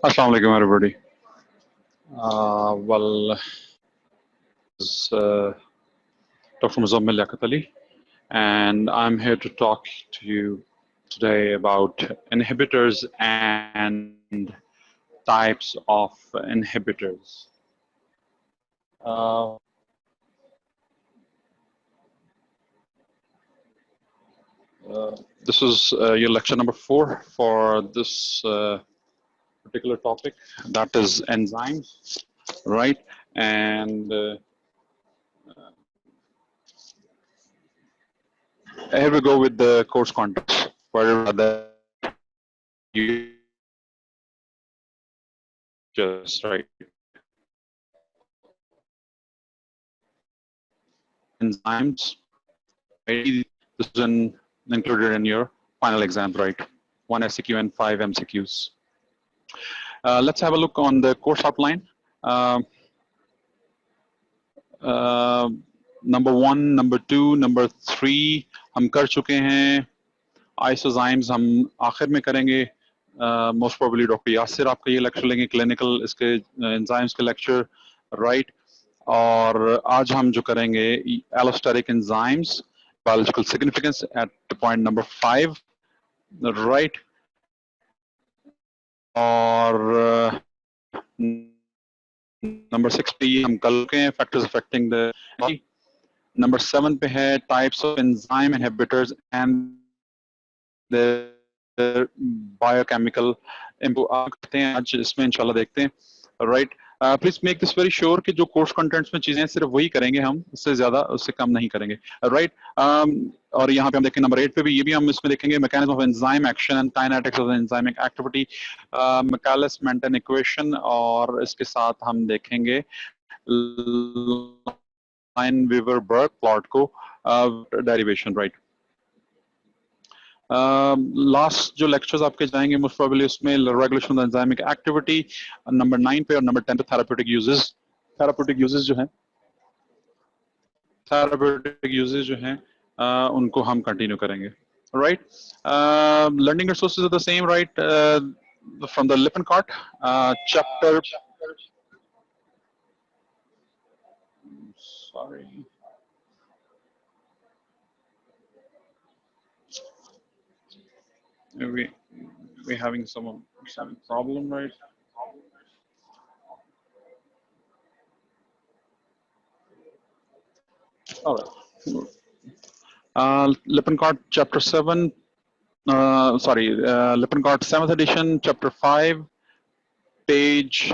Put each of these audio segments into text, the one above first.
Assalamu alaikum, everybody. Well, this is Dr. Muzammil Liaquat Ali, and I'm here to talk to you today about inhibitors and types of inhibitors. Uh, this is your lecture number 4 for this particular topic, that is enzymes, right? And here we go with the course context. Whatever that you just right. Enzymes. This is included in your final exam, right? 1 SCQ and 5 MCQs. Let's have a look on the course outline. Number 1, number 2, number 3 हम कर चुके हैं. Isozymes हम आखिर में करेंगे. Most probably doctor Yasir आपका ये लेक्चर लेंगे, क्लिनिकल इसके एंजाइम्स के लेक्चर, राइट. और आज हम जो करेंगे allosteric enzymes, biological significance at point number 5, right? और number 6 पे हम कल के हैं factors affecting the body. Number 7 पे है types of enzyme inhibitors and the biochemical input. आज इसमें इंशाल्लाह देखते हैं, right? Please make this very sure कि जो कोर्स कंटेंट्स में चीजें सिर्फ वही करेंगे हम, उससे ज्यादा उससे कम नहीं करेंगे, राइट. और यहाँ पे हम देखें नंबर 8 पे भी, ये भी हम इसमें देखेंगे mechanism of enzyme action and kinetics of enzymic activity, Michaelis Menten equation, और इसके साथ हम देखेंगे लाइन-वीवर-बर्क प्लॉट को, डेरिवेशन, राइट. लास्ट जो लेक्चर्स आपके जाएंगे मोस्ट प्रोबेबली उसमें regulation of enzymic activity number 9 पे, और नंबर 10 पे थेराप्यूटिक यूजेस जो हैं उनको हम कंटिन्यू करेंगे, right. Learning resources are the same, right, from the Lippincott chapter, sorry, we're having some problem, right? All right. Lippincott chapter 7, Lippincott 7th edition, chapter 5, page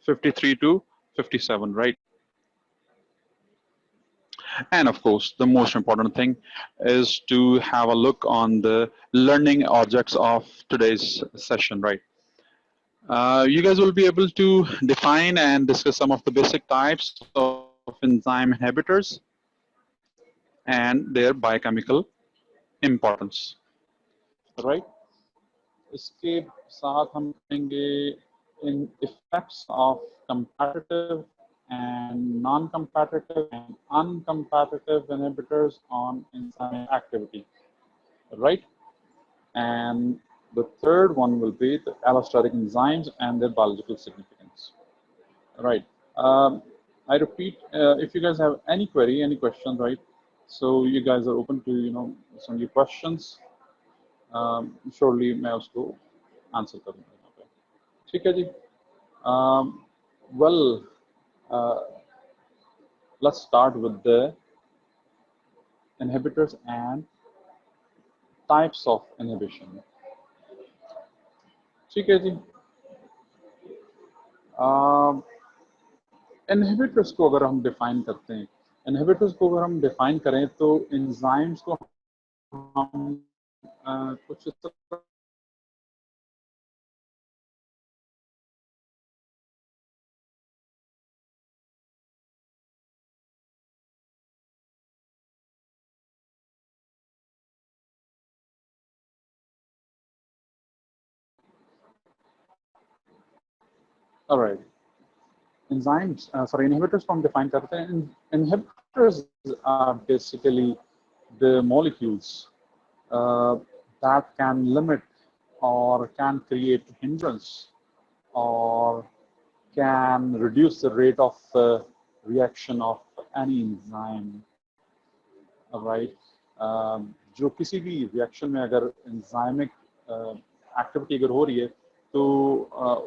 53 to 57, right? And of course, the most important thing is to have a look on the learning objects of today's session, right? You guys will be able to define and discuss some of the basic types of enzyme inhibitors and their biochemical importance, right? इसके साथ हम करेंगे in effects of competitive and non-competitive and uncompetitive inhibitors on enzyme activity, right? And the third one will be the allostatic enzymes and their biological significance, right? I repeat, if you guys have any query, any question, right? So you guys are open to some of your questions. Surely मैं उसको answer करूँगा यहाँ पे, ठीक है जी. Well, let's start with the inhibitors and types of inhibition. ठीक है जी. Inhibitors को अगर हम define करते हैं, inhibitors को अगर हम define करें तो enzymes को हम कुछ इस तरह all right. Inhibitors को हम define करते हैं. Inhibitors are basically the molecules that can limit or can create hindrance or can reduce the rate of reaction of any enzyme, right? जो किसी भी रिएक्शन में अगर एंजाइमिक एक्टिविटी अगर हो रही है तो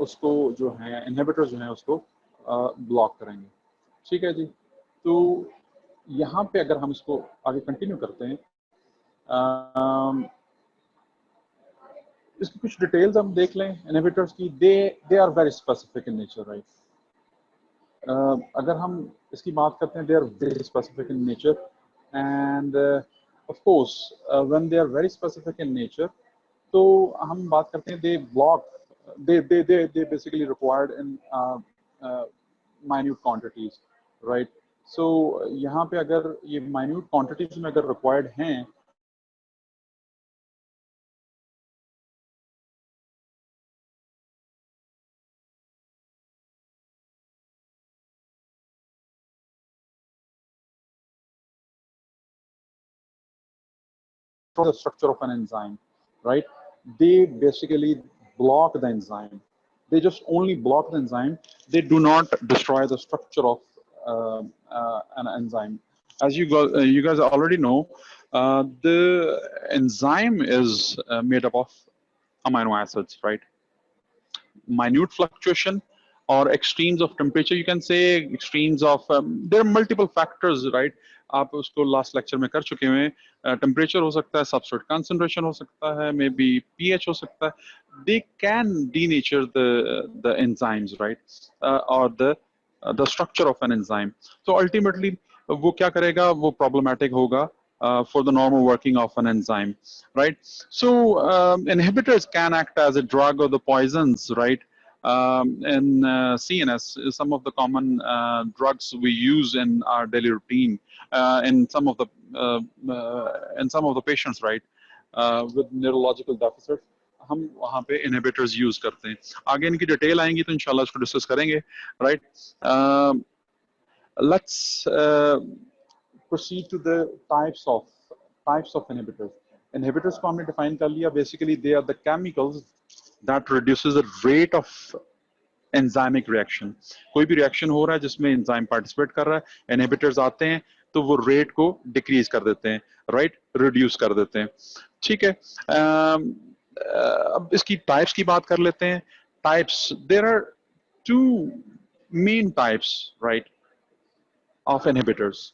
उसको जो है इनहिबिटर जो है उसको ब्लॉक करेंगे। ठीक है जी। तो यहाँ पे अगर हम इसको आगे कंटिन्यू करते हैं, इसकी कुछ डिटेल्स हम देख लें इनहिबिटर्स की। They are very specific in nature, right. अगर हम इसकी बात करते हैं, they are very specific in nature and of course when they are very specific in nature, तो हम बात करते हैं they block, they basically required in minute quantities, right. So यहाँ पे अगर ये माइन्यूट क्वांटिटीज में अगर रिक्वायर्ड हैं, the structure of an enzyme, right? They basically block the enzyme. They just only block the enzyme. They do not destroy the structure of an enzyme. As you guys already know, the enzyme is made up of amino acids, right? Minute fluctuation or extremes of temperature, you can say extremes of there are multiple factors, right? आप उसको last lecture में कर चुके हैं। Temperature हो सकता है, substrate concentration हो सकता है, मे बी पीएच हो सकता है। They can denature the enzymes, right, और the structure of an enzyme. तो अल्टीमेटली वो क्या करेगा, वो प्रॉब्लमेटिक होगा for the normal working of an enzyme, right? So inhibitors can act as a drug or the poisons, right? In CNS, some of the common drugs we use in our daily routine, in some of the patients, right, with neurological deficits, हम वहाँ पे inhibitors use करते हैं। आगे इनकी detail आएंगी तो इंशाल्लाह इसको डिस्कस करेंगे, right? Let's proceed to the types of inhibitors. Inhibitors को हमने define कर लिया, basically they are the chemicals that reduces the rate of enzymic reaction. कोई भी reaction हो रहा है जिसमें enzyme participate कर रहा है, inhibitors आते हैं तो वो rate को decrease कर देते हैं, right, reduce कर देते हैं। ठीक है। अब इसकी types की बात कर लेते हैं। Types, there are two main types, right, of inhibitors.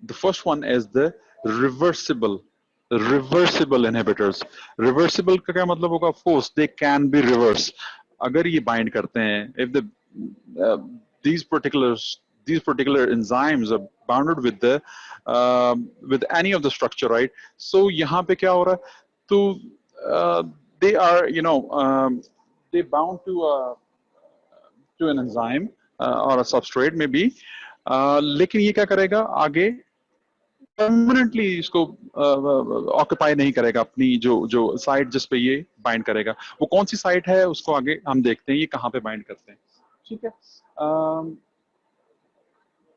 The first one is the reversible inhibitors. Reversible का क्या मतलब होगा? Of course, they can be reversed. अगर ये bind करते हैं, if uh, these particular enzymes are bounded with any of the structure, right? So यहाँ पे क्या हो रहा है? तो they are, they bound to an enzyme or a substrate maybe. लेकिन ये क्या करेगा आगे? परमानेंटली इसको ऑक्यूपाई नहीं करेगा अपनी जो साइट जिस पे ये बाइंड करेगा। वो कौन सी साइट है उसको आगे हम देखते हैं ये कहाँ पे बाइंड करते हैं। ठीक है।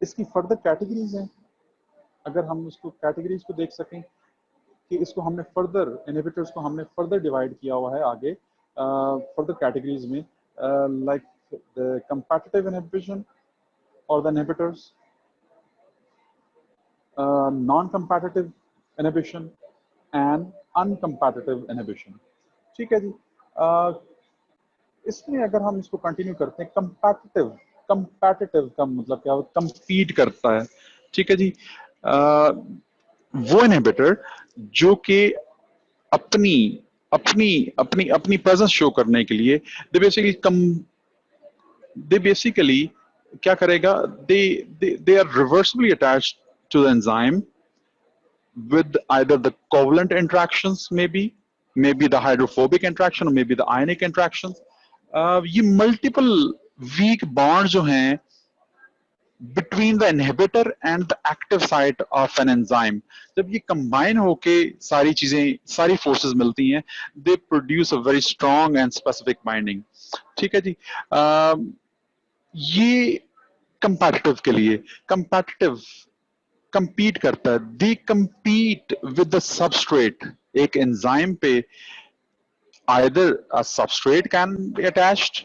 इसकी फर्दर कैटेगरीज हैं। अगर हम उसको कैटेगरीज को देख सकें कि इसको हमने फर्दर इनहिबिटर्स को हमने फर्दर डिवाइड किया हुआ है आगे फर्दर कैटेगरीज में, लाइक द कंपैटिटिव इनहिबिशन और the inhibitors, non-competitive inhibition and uncompetitive inhibition। ठीक है जी। इसमें अगर हम इसको कंटिन्यू करते हैं, कंपैटिटिव का मतलब क्या? कंपीट करता है। ठीक है जी। वो इनहिबिटर जो कि अपनी अपनी अपनी अपनी प्रेजेंस शो करने के लिए दे बेसिकली क्या करेगा? They are reversibly attached to the enzyme with either the covalent interactions, maybe the hydrophobic interaction or maybe the ionic interactions. ये multiple weak bonds जो हैं between the inhibitor and the active site of an enzyme, जब ये combine होके सारी चीजें, सारी forces मिलती हैं, they produce a very strong and specific binding। ठीक है जी। ये competitive के लिए, competitive compete करता है, they compete with the substrate। एक enzyme पे either a substrate can be attached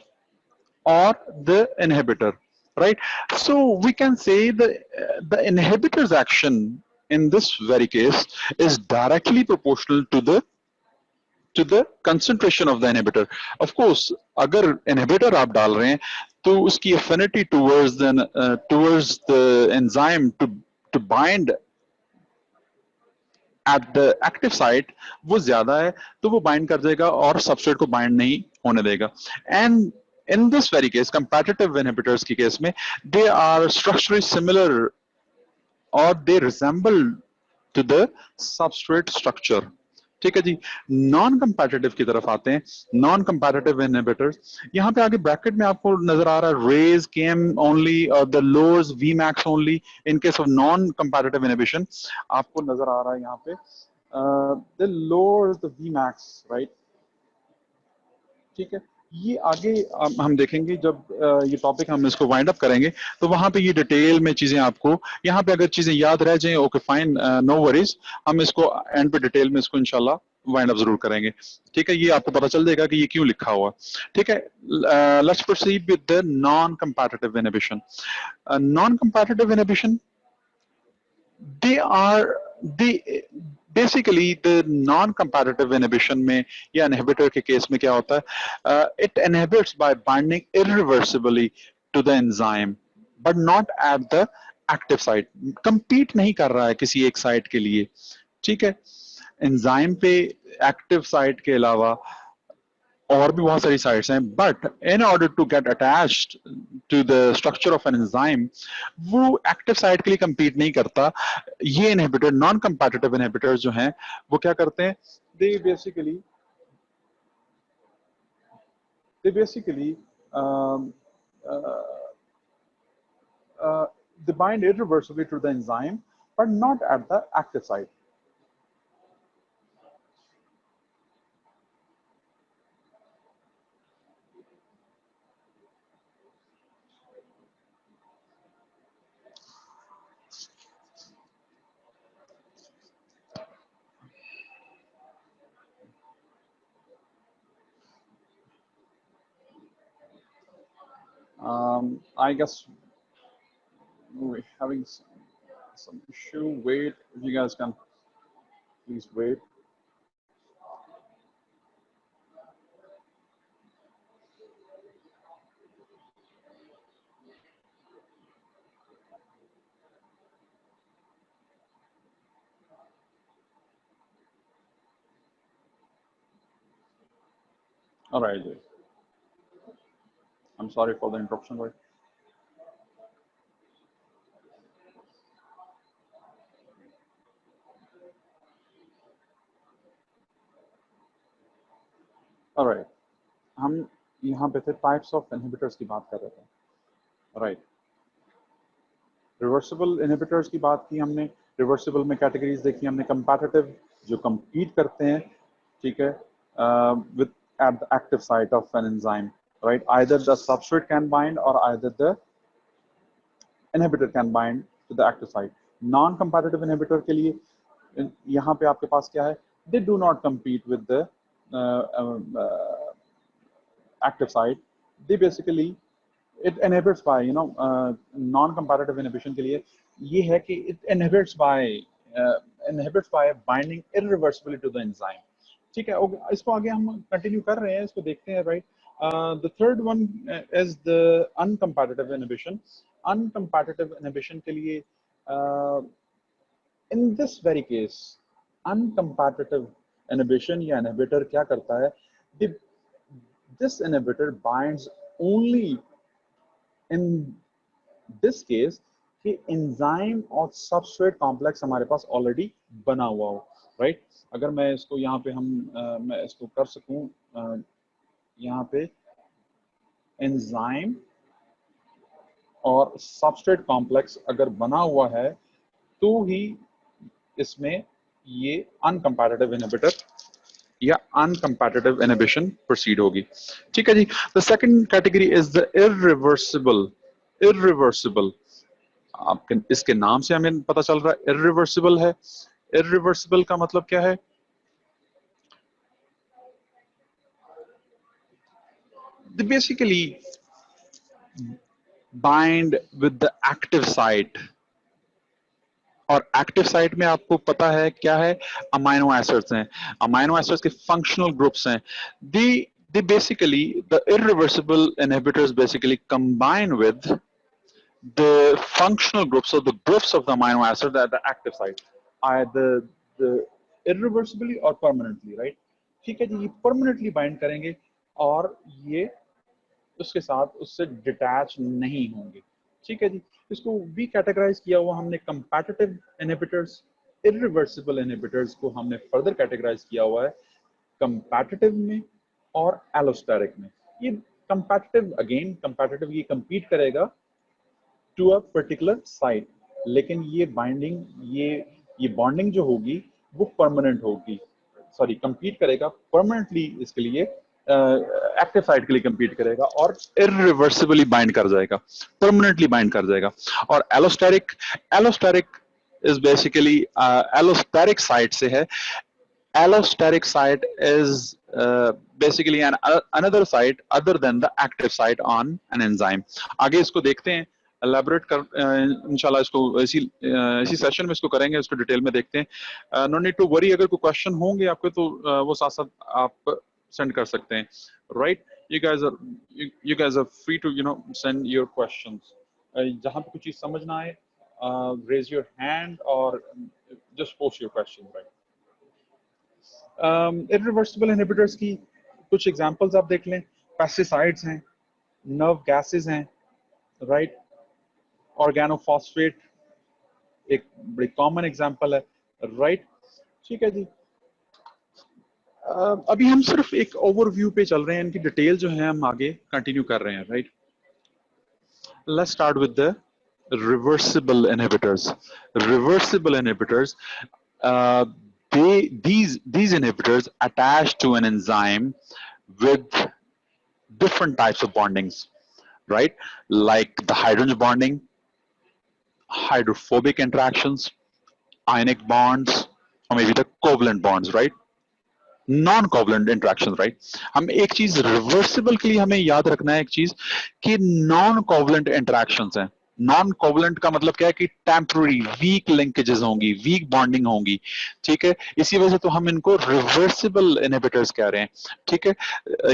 or the inhibitor, right? So we can say the inhibitor's action in this very case is directly proportional to the concentration of the inhibitor. Of course, अगर inhibitor आप डाल रहे हैं तो उसकी affinity towards the enzyme to bind at the active site वो ज्यादा है, तो वो bind कर देगा और substrate को bind नहीं होने देगा. And in this very case, competitive inhibitors की case में they are structurally similar or they resemble to the substrate structure. ठीक है जी. नॉन कंपैटिटिव की तरफ आते हैं. नॉन कंपैटिटिव इनहिबिटर्स, यहाँ पे आगे ब्रैकेट में आपको नजर आ रहा है रेज केम ओनली और the lowers V max only in case of non competitive inhibition. आपको नजर आ रहा है यहाँ पे the lowers the V max, right. ठीक है. ये आगे हम देखेंगे जब ये टॉपिक हम इसको वाइंड अप करेंगे तो वहां पे ये डिटेल में चीजें आपको, यहाँ पे अगर चीजें याद रह जाएं ओके फाइन, नो वरीज, हम इसको एंड पे डिटेल में इसको इंशाल्लाह वाइंड अप जरूर करेंगे. ठीक है. ये आपको पता चल जाएगा कि ये क्यों लिखा हुआ. ठीक है. Let's proceed with the non competitive inhibition. Non competitive inhibition, they are the basically the non-competitive inhibition में या inhibitor के केस में क्या होता है, it inhibits by binding irreversibly to the enzyme but not at the active site. compete नहीं कर रहा है किसी एक साइट के लिए. ठीक है. enzyme पे active site के अलावा और भी बहुत सारी साइट्स हैं, but in order to get attached to the structure of an enzyme वो एक्टिव साइट के लिए compete नहीं करता. ये इनहिबिटर, नॉन कंपैटिटिव इनहिबिटर जो हैं वो क्या करते हैं, they basically um, uh, they bind irreversibly to the enzyme but not at the active site. I guess we're having some issue. Wait, if you guys can please wait. All right. I'm sorry for the interruption. Right. All right. हम यहाँ पे थे types of inhibitors की बात कर रहे थे. Right. Reversible inhibitors की बात की हमने. रिवर्सिबल में कैटेगरीज देखी हमने. कंपैटिटिव जो compete करते हैं, ठीक है, with at the active site of an enzyme, right? Either the substrate can bind or either the inhibitor can bind to the active site. Non-competitive inhibitor के लिए यहाँ पे आपके पास क्या है, they do not compete with the active site. They basically it inhibits by non-competitive inhibition के लिए ये है कि it inhibits by binding irreversibly to the enzyme. ठीक है. इसको आगे हम कंटिन्यू कर रहे हैं, इसको देखते हैं. Right. The third one is the uncompetitive inhibition. Uncompetitive inhibition के लिए in this very case uncompetitive inhibition या inhibitor क्या करता है, this inhibitor binds only in this case कि एंजाइम और सबस्ट्रेट कॉम्प्लेक्स हमारे पास ऑलरेडी बना हुआ हो. राइट. अगर मैं इसको यहाँ पे मैं इसको कर सकूं, यहाँ पे एंजाइम और सबस्ट्रेट कॉम्प्लेक्स अगर बना हुआ है तो ही इसमें ये अनकंपैटिटिव इनहिबिटर या अनकंपैटिटिव इनहिबिशन प्रोसीड होगी. ठीक है जी. The second category is the irreversible. आपके इसके नाम से हमें पता चल रहा है इररिवर्सिबल है. इररिवर्सिबल का मतलब क्या है, basically bind with the active site. और एक्टिव साइट में आपको पता है क्या है, अमाइनो एसिड्स हैं, अमाइनो एसिड्स के फंक्शनल ग्रुप्स हैं. they basically, the irreversible inhibitors basically combine with the functional groups, or the groups of the amino acid at the active site, the irreversibly or permanently, right? ठीक है जी, ये permanently bind करेंगे और ये उसके साथ उससे डिटैच नहीं होंगे. ठीक है जी, इसको भी कैटेगराइज किया हुआ हमने कंपैटिटिव इनहिबिटर्स, इरिवर्सिबल इनहिबिटर्स को हमने फर्दर कैटेगराइज किया हुआ है कंपैटिटिव में और एलोस्टेरिक में. ये कंपैटिटिव, अगेन कंपैटिटिव ये compete करेगा टू अ पर्टिकुलर साइट, लेकिन ये बाइंडिंग, ये बॉन्डिंग जो होगी वो परमानेंट होगी. सॉरी, compete करेगा परमानेंटली, इसके लिए एक्टिव साइट के लिए compete करेगा और irreversibly बाइंड कर जाएगा, परमानेंटली बाइंड कर जाएगा. और allosteric, allosteric is basically, allosteric site से है. Allosteric site is basically another site other than the active site on an enzyme. आगे इसको देखते हैं, elaborate कर इंशाल्लाह इसको इसी सेशन में इसको करेंगे, इसको डिटेल में देखते हैं. नो नीड टू वरी, अगर कोई क्वेश्चन होंगे आपके तो वो साथ साथ आप सेंड कर सकते हैं, right? You guys are free to send your questions. जहां पे कुछ चीज समझ ना आए, raise your hand or just post your question, right? Irreversible inhibitors की कुछ एग्जांपल्स आप देख लें. पेस्टिसाइड्स हैं, नर्व गैसेस हैं, राइट? ऑर्गेनोफॉस्फेट एक बड़ी कॉमन एग्जांपल है, राइट? ठीक है जी. अभी हम सिर्फ एक ओवरव्यू पे चल रहे हैं, इनकी डिटेल जो है हम आगे कंटिन्यू कर रहे हैं, right? Let's start with the reversible inhibitors. Reversible inhibitors, these inhibitors attach to an enzyme with different types of bondings, right? Like the hydrogen bonding, hydrophobic interactions, ionic bonds, or maybe the covalent bonds, right? Non covalent interaction, right? हम एक चीज reversible के लिए हमें याद रखना है, एक चीज कि नॉन कोवलेंट इंट्रैक्शंस हैं. नॉन कोवलेंट का मतलब क्या है कि टेम्पररी वीक लिंकेजेस होंगी, वीक बॉन्डिंग होंगी. ठीक है, इसी वजह से तो हम इनको रिवर्सिबल इनहिबिटर्स कह रहे हैं. ठीक है,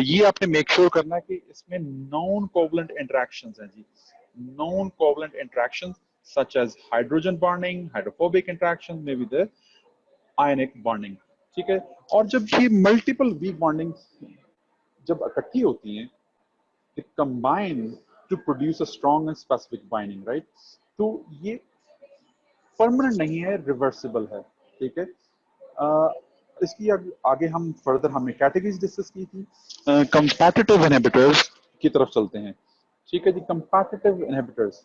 ये आपने मेक श्योर करना है कि इसमें नॉन कोवलेंट इंट्रैक्शंस हैं जी. Non covalent interactions such as hydrogen bonding, hydrophobic interaction, may be the ionic bonding. ठीक है, और जब ये मल्टीपल वीक बॉन्डिंग जब इकट्ठी होती हैं, they combine to produce a strong and specific binding, right? तो ये परमानेंट नहीं है, रिवर्सिबल है. ठीक है, इसकी आगे हम फर्दर हमने कैटेगरीज डिस्कस की थी. कंपैटिटिव इनहिबिटर्स की तरफ चलते हैं. ठीक है जी, competitive inhibitors,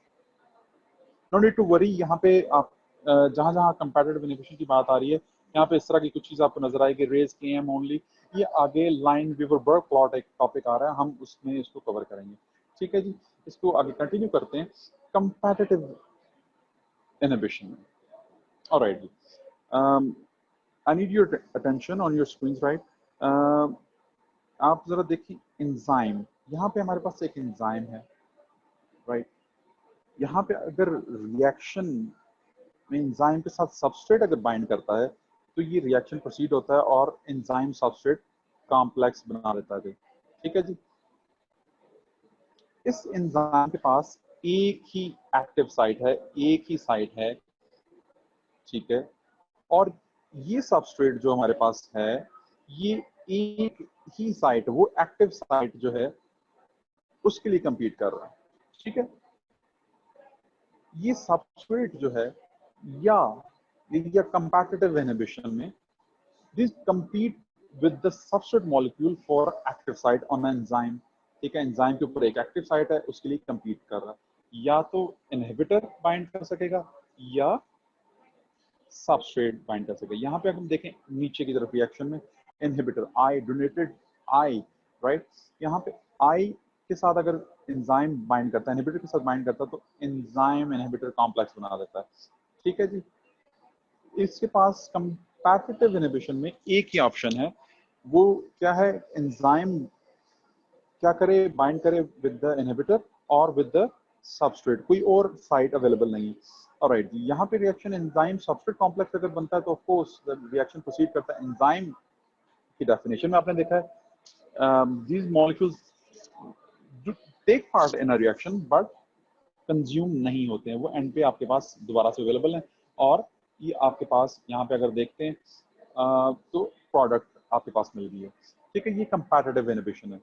no need to worry. यहाँ पे आप जहां जहां कंपैटिटिव इनहिबिशन की बात आ रही है, यहाँ पे इस तरह की कुछ चीज आपको नजर आएगी, रेज केएम ओनली. ये आगे लाइन वीवर बर्ग प्लॉट एक टॉपिक आ रहा है, हम उसमें इसको कवर करेंगे. ठीक है जी, इसको आगे कंटिन्यू करते हैं. कंपैटिटिव इनहिबिशन, ऑलराइट जी. I need your attention on your screen, right? आप जरा देखिए एंजाइम, यहाँ पे हमारे पास एक एंजाइम है, राइट? यहाँ पे अगर रिएक्शन में एंजाइम के साथ सबस्ट्रेट अगर बाइंड करता है तो ये रिएक्शन प्रोसीड होता है और एंजाइम सबस्ट्रेट कॉम्प्लेक्स बना लेता है. ठीक है जी, इस एंजाइम के पास एक ही एक्टिव साइट है, एक ही साइट है. ठीक है, और ये सबस्ट्रेट जो हमारे पास है, ये एक ही साइट, वो एक्टिव साइट जो है उसके लिए compete कर रहा है. ठीक है, ये सबस्ट्रेट जो है या कंपैटिटिव इनहिबिशन में, this compete with the substrate molecule for active site on an enzyme. ठीक है, एंजाइम के ऊपर एक एक्टिव साइट है, उसके लिए compete कर रहा है. या तो इनहिबिटर बाइंड कर सकेगा या सबस्ट्रेट बाइंड कर सकेगा. यहाँ पे हम देखें नीचे की तरफ रिएक्शन में, inhibitor I donated I, right? यहाँ पे आई के साथ अगर एंजाइम बाइंड करता है, इनहिबिटर के साथ बाइंड करता है, तो एंजाइम इनहिबिटर कॉम्प्लेक्स बना देता है. ठीक है जी, इसके पास कंपैटिटिव इनहिबिशन में एक ही ऑप्शन है, वो क्या है? एंजाइम क्या करे? बाइंड करे विद द इनहिबिटर और विद द सबस्ट्रेट, कोई और साइट अवेलेबल नहीं है। ऑलराइट, यहाँ पे रिएक्शन एंजाइम सबस्ट्रेट कॉम्प्लेक्स अगर बनता है तो ऑफ कोर्स रिएक्शन प्रोसीड करता है। एंजाइम की डेफिनेशन में आपने देखा है these molecules do take part in a reaction but consume नहीं होते हैं, वो एंड पे आपके पास दोबारा से अवेलेबल है। और ये आपके पास यहाँ पे अगर देखते हैं तो प्रोडक्ट आपके पास मिल गई है। ठीक है, ये कंपैटिटिव इनहिबिशन है।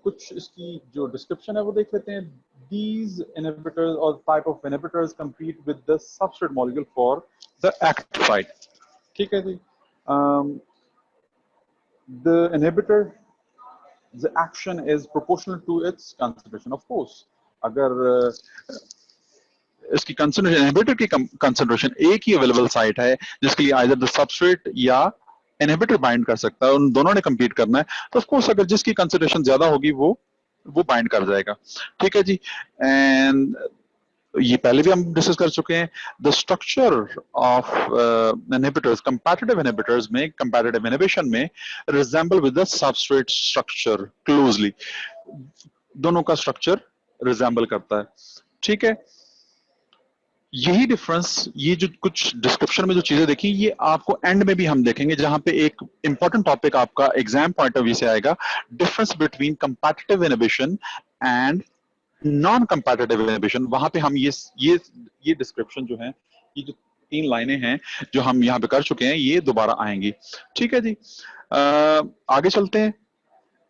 कुछ इसकी जो डिस्क्रिप्शन है वो देख लेते हैं। These inhibitors or type of inhibitors compete with the substrate molecule for the active site. ठीक है जी। The inhibitor, the action is proportional to its concentration, of course। अगर इसकी कंसंट्रेशन, इनहिबिटर की कंसंट्रेशन एक ही अवेलेबल साइट है जिसके लिए either the substrate या इनहिबिटर बाइंड कर सकता है, उन दोनों ने कंपीट करना है, तो ऑफ कोर्स अगर जिसकी कंसंट्रेशन ज्यादा होगी वो बाइंड कर जाएगा। ठीक है जी। एंड ये पहले भी हम डिस्कस कर चुके हैं। The structure of inhibitors, competitive inhibitors में, कंपैटिटिव इनहिबिशन में resemble with the substrate structure closely, दोनों का स्ट्रक्चर रिजेंबल करता है। ठीक है, यही डिफरेंस, ये जो कुछ डिस्क्रिप्शन में जो चीजें देखी, ये आपको एंड में भी हम देखेंगे, जहां पे एक इंपॉर्टेंट टॉपिक आपका एग्जाम पॉइंट ऑफ व्यू से आएगा, difference between competitive inhibition and non competitive inhibition. वहां पे हम ये डिस्क्रिप्शन जो है, ये जो 3 लाइनें हैं जो हम यहाँ पे कर चुके हैं, ये दोबारा आएंगी। ठीक है जी। आगे चलते हैं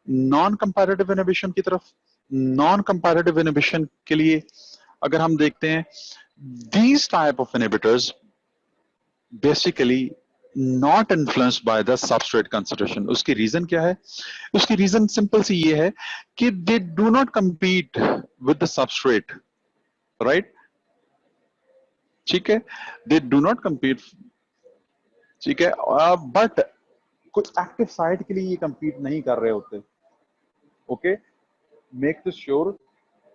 नॉन कंपैटिटिव इनहिबिशन की तरफ। नॉन कंपैटिटिव इनहिबिशन के लिए अगर हम देखते हैं, these type of inhibitors basically not influenced by the substrate concentration। उसकी रीजन क्या है? उसकी रीजन सिंपल सी ये है कि they do not compete with the substrate, right? ठीक है, they do not compete, ठीक है, बट कुछ एक्टिव साइट के लिए ये कंपीट नहीं कर रहे होते। ओके, मेक दिस श्योर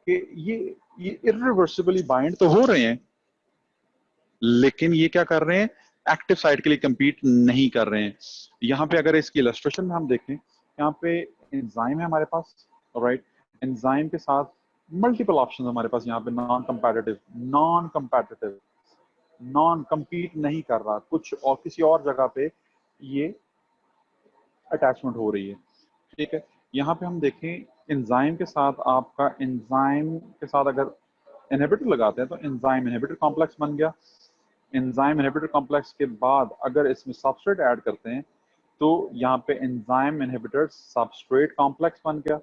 कि ये इरिवर्सिबली बाइंड तो हो रहे हैं, लेकिन ये क्या कर रहे हैं? एक्टिव साइट के लिए कंपीट नहीं कर रहे हैं। यहाँ पे अगर इसकी इलस्ट्रेशन में हम देखें, यहाँ पे एंजाइम है हमारे पास, राइट। एंजाइम के साथ मल्टीपल ऑप्शन हमारे पास यहाँ पे। नॉन कंपैटिटिव, नॉन कंपीट नहीं कर रहा, कुछ और किसी और जगह पे ये अटैचमेंट हो रही है। ठीक है, यहाँ पे हम देखें एंजाइम के साथ, आपका एंजाइम के साथ अगर इनहिबिटर लगाते हैं तो एंजाइम इनहिबिटर कॉम्प्लेक्स बन गया। एंजाइम इनहिबिटर कॉम्प्लेक्स के बाद अगर इसमें सबस्ट्रेट ऐड करते हैं तो यहाँ पे एंजाइम इनहिबिटर सबस्ट्रेट कॉम्प्लेक्स बन गया।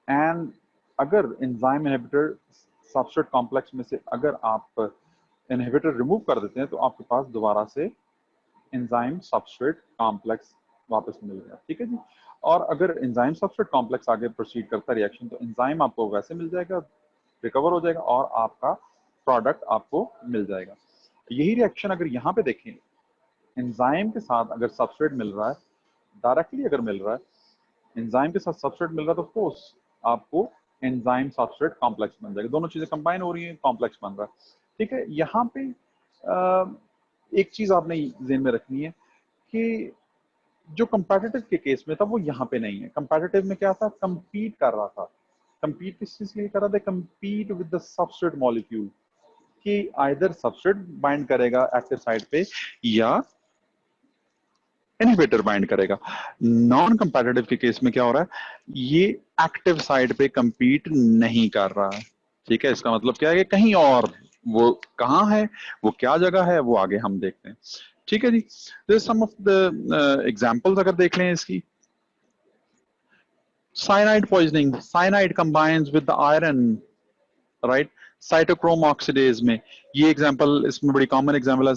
एंड अगर एंजाइम इनहिबिटर सबस्ट्रेट कॉम्प्लेक्स में से अगर आप इनहिबिटर रिमूव कर देते हैं तो आपके पास दोबारा से एंजाइम सबस्ट्रेट कॉम्प्लेक्स वापस मिल गया। ठीक है जी। और अगर एंजाइम सबस्ट्रेट कॉम्प्लेक्स आगे प्रोसीड करता रिएक्शन तो एंजाइम आपको वैसे मिल जाएगा, रिकवर हो जाएगा और आपका प्रोडक्ट आपको मिल जाएगा। यही रिएक्शन अगर यहाँ पे देखें, एंजाइम के साथ अगर सबस्ट्रेट मिल रहा है, डायरेक्टली अगर मिल रहा है, एंजाइम के साथ सबस्ट्रेट मिल रहा है तो ऑफ कोर्स आपको एंजाइम सबस्ट्रेट कॉम्प्लेक्स बन जाएगा। दोनों चीजें कंबाइन हो रही हैं, कॉम्प्लेक्स बन रहा है। ठीक है, यहाँ पे एक चीज आपने ध्यान में रखनी है कि जो कंपैटिटिव के केस में था वो यहाँ पे नहीं है। कंपैटिटिव में क्या था? कंपीट कर रहा था। कंपीट किस चीज के लिए कर रहा था? Compete with the substrate molecule, कि आइदर सबस्ट्रेट बाइंड करेगा एक्टिव साइट पे या इनहिबिटर बाइंड करेगा। नॉन कंपैटिटिव के केस में क्या हो रहा है? ये एक्टिव साइट पे कंपीट नहीं कर रहा है। ठीक है, इसका मतलब क्या है कि कहीं और, वो कहाँ है, वो क्या जगह है, वो आगे हम देखते हैं। ठीक है जी। सम ऑफ द एग्जांपल्स अगर देख लें इसकी, cyanide poisoning, cyanide combines with the iron, right, cytochrome oxidase में, ये एग्जांपल इसमें बड़ी कॉमन एग्जांपल है।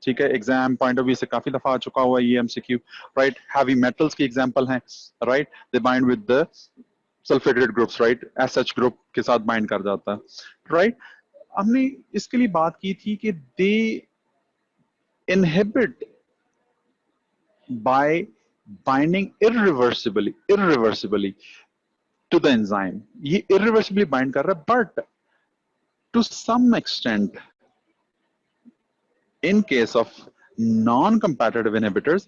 ठीक है, एग्जाम पॉइंट ऑफ व्यू से काफी दफा आ चुका हुआ है ये एमसीक्यू, राइट। हैवी मेटल्स की एग्जांपल हैं, right, they bind with the sulphated groups, right, SH group के साथ बाइंड कर जाता है, राइट। हमने इसके लिए बात की थी कि they inhibit by binding irreversibly to the enzyme. ये इरिवर्सिबली बाइंड कर रहा है, but to some extent, in case of non-competitive inhibitors,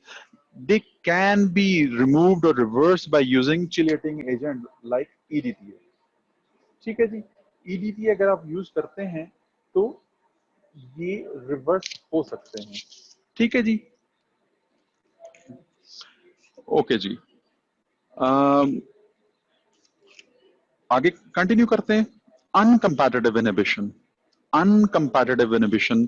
they can be removed or reversed by using chelating agent like EDTA। ठीक है जी। EDT अगर आप use करते हैं तो ये रिवर्स हो सकते हैं। ठीक है जी। ओके जी, आगे कंटिन्यू करते हैं। अनकंपैटिटिव इनहिबिशन, अनकंपैटिटिव इनहिबिशन